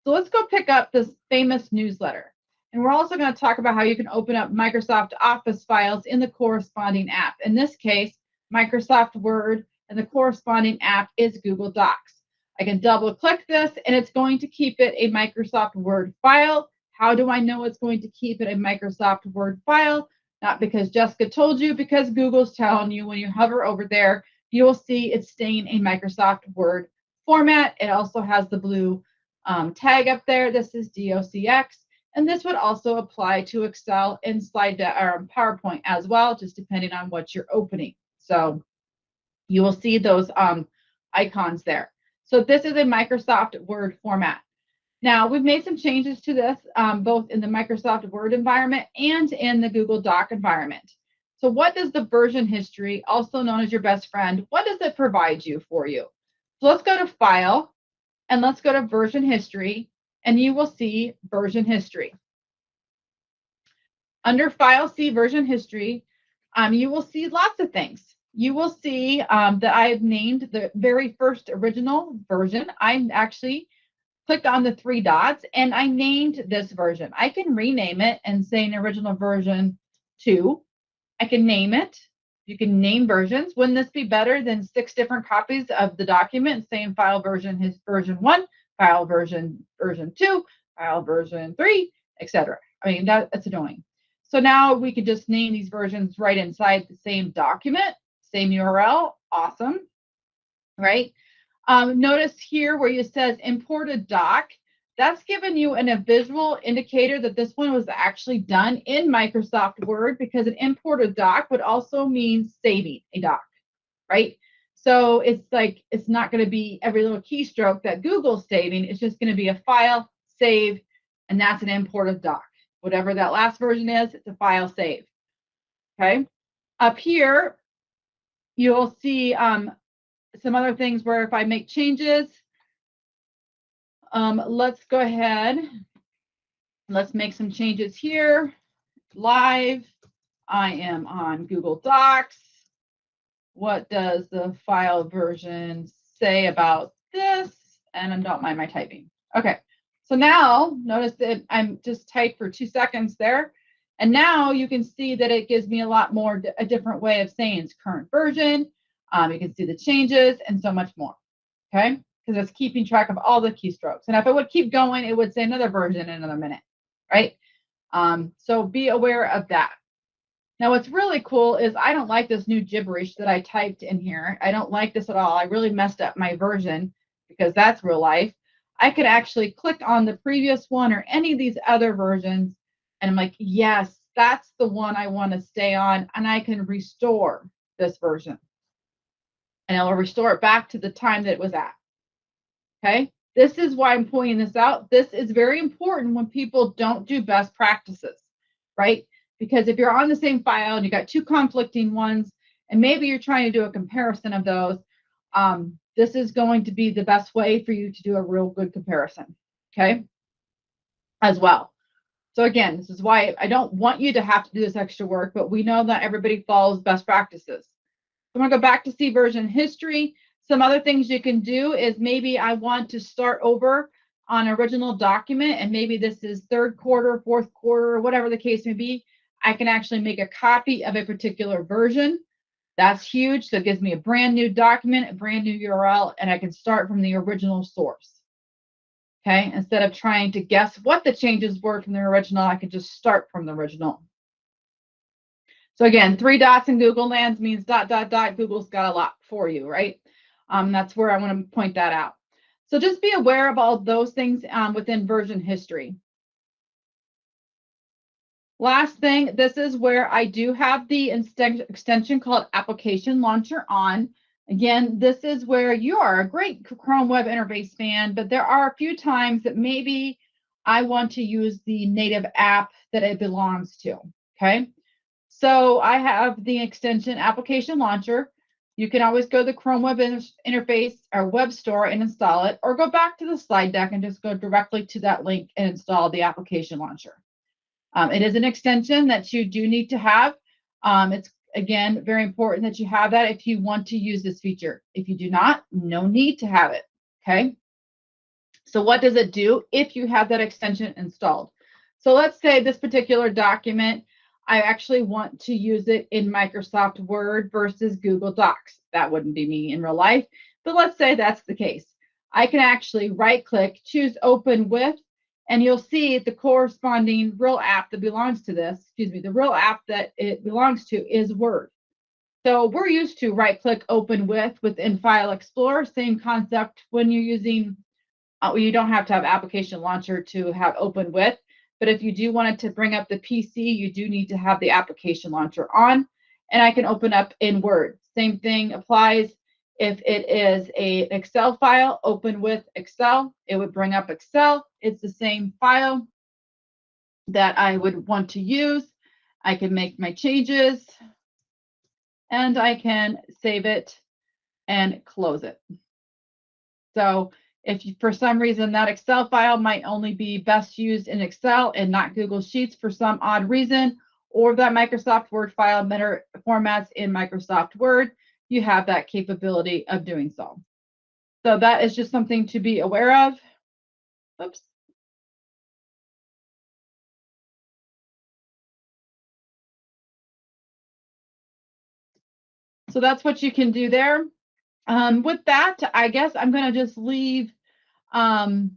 So let's go pick up this famous newsletter. And we're also going to talk about how you can open up Microsoft Office files in the corresponding app. In this case, Microsoft Word, and the corresponding app is Google Docs. I can double click this and it's going to keep it a Microsoft Word file. How do I know it's going to keep it a Microsoft Word file? Not because Jessica told you, because Google's telling you when you hover over there, you will see it's staying a Microsoft Word format. It also has the blue tag up there. This is DOCX. And this would also apply to Excel and PowerPoint as well, just depending on what you're opening. So you will see those icons there. So this is a Microsoft Word format. Now, we've made some changes to this, both in the Microsoft Word environment and in the Google Doc environment. So what does the version history, also known as your best friend, what does it provide you for you? So let's go to File, and let's go to Version History, and you will see Version History. Under File C, Version History, you will see lots of things. You will see that I have named the very first original version. I actually clicked on the 3 dots and I named this version. I can rename it and say an original version 2. I can name it. You can name versions. Wouldn't this be better than 6 different copies of the document saying file version is version 1, file version 2, file version 3, etc. I mean, that's annoying. So now we could just name these versions right inside the same document, same URL. Awesome, right? Notice here where it says imported doc, that's given you a visual indicator that this one was actually done in Microsoft Word, because an imported doc would also mean saving a doc, right? So it's like, it's not going to be every little keystroke that Google's saving. It's just going to be a file, save, and that's an imported doc. Whatever that last version is, it's a file save. Okay. Up here, you'll see some other things where if I make changes, let's go ahead. Let's make some changes here. Live. I am on Google Docs. What does the file version say about this? And I don't mind my typing. Okay. So now notice that I'm just typed for 2 seconds there. And now you can see that it gives me a lot more, a different way of saying it's current version. You can see the changes and so much more. Okay. Because it's keeping track of all the keystrokes. And if I would keep going, it would say another version in another minute, right? So be aware of that. Now, what's really cool is I don't like this new gibberish that I typed in here. I don't like this at all. I really messed up my version because that's real life, I could actually click on the previous one or any of these other versions, and I'm like, yes, that's the one I want to stay on, and I can restore this version. And I will restore it back to the time that it was at. Okay? This is why I'm pointing this out. This is very important when people don't do best practices, right? Because if you're on the same file and you got two conflicting ones, and maybe you're trying to do a comparison of those, this is going to be the best way for you to do a real good comparison, okay, as well. So again, this is why I don't want you to have to do this extra work, but we know that everybody follows best practices. I'm going to go back to see version history. Some other things you can do is maybe I want to start over on original document, and maybe this is third quarter, fourth quarter, whatever the case may be. I can actually make a copy of a particular version. That's huge. So it gives me a brand new document, a brand new URL, and I can start from the original source. Okay, instead of trying to guess what the changes were from the original, I can just start from the original. So again, 3 dots in Google Lands means ... Google's got a lot for you, right? That's where I want to point that out. So just be aware of all those things within version history. Last thing, this is where I do have the extension called Application Launcher on. Again, this is where you are a great Chrome web interface fan, but there are a few times that maybe I want to use the native app that it belongs to, okay? So I have the extension Application Launcher. You can always go to the Chrome web interface or web store and install it, or go back to the slide deck and just go directly to that link and install the Application Launcher. It is an extension that you do need to have. It's, again, very important that you have that if you want to use this feature. If you do not, no need to have it, okay? So what does it do if you have that extension installed? So let's say this particular document, I actually want to use it in Microsoft Word versus Google Docs. That wouldn't be me in real life, but let's say that's the case. I can actually right-click, choose Open With, and you'll see the corresponding real app that belongs to this, the real app that it belongs to is Word. So we're used to right-click Open With within File Explorer, same concept when you're using, you don't have to have Application Launcher to have Open With, but if you do want it to bring up the PC, you do need to have the Application Launcher on, and I can open up in Word. Same thing applies if it is an Excel file, Open With Excel, it would bring up Excel. It's the same file that I would want to use. I can make my changes, and I can save it and close it. So if you, for some reason that Excel file might only be best used in Excel and not Google Sheets for some odd reason, or that Microsoft Word file better formats in Microsoft Word, you have that capability of doing so. So that is just something to be aware of. Oops. So that's what you can do there. With that, I guess I'm going to just leave to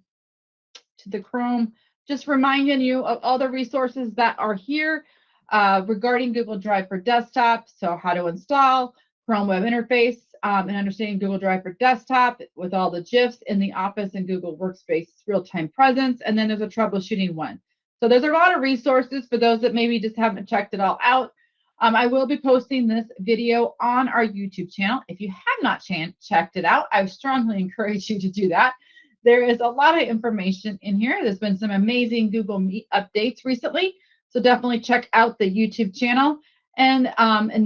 the Chrome, just reminding you of all the resources that are here regarding Google Drive for Desktop. So how to install Chrome Web Interface and understanding Google Drive for Desktop with all the GIFs in the Office and Google Workspace real-time presence. And then there's a troubleshooting one. So there's a lot of resources for those that maybe just haven't checked it all out. I will be posting this video on our YouTube channel. If you have not checked it out, I strongly encourage you to do that. There is a lot of information in here. There's been some amazing Google Meet updates recently, so definitely check out the YouTube channel. And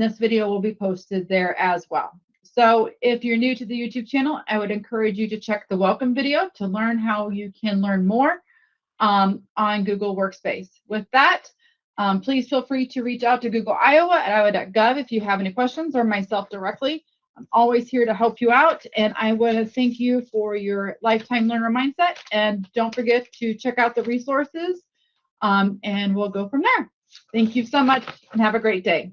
this video will be posted there as well. So if you're new to the YouTube channel, I would encourage you to check the welcome video to learn how you can learn more on Google Workspace. With that, please feel free to reach out to GoogleIowa at iowa.gov if you have any questions, or myself directly. I'm always here to help you out, and I want to thank you for your lifetime learner mindset. And don't forget to check out the resources, and we'll go from there. Thank you so much, and have a great day.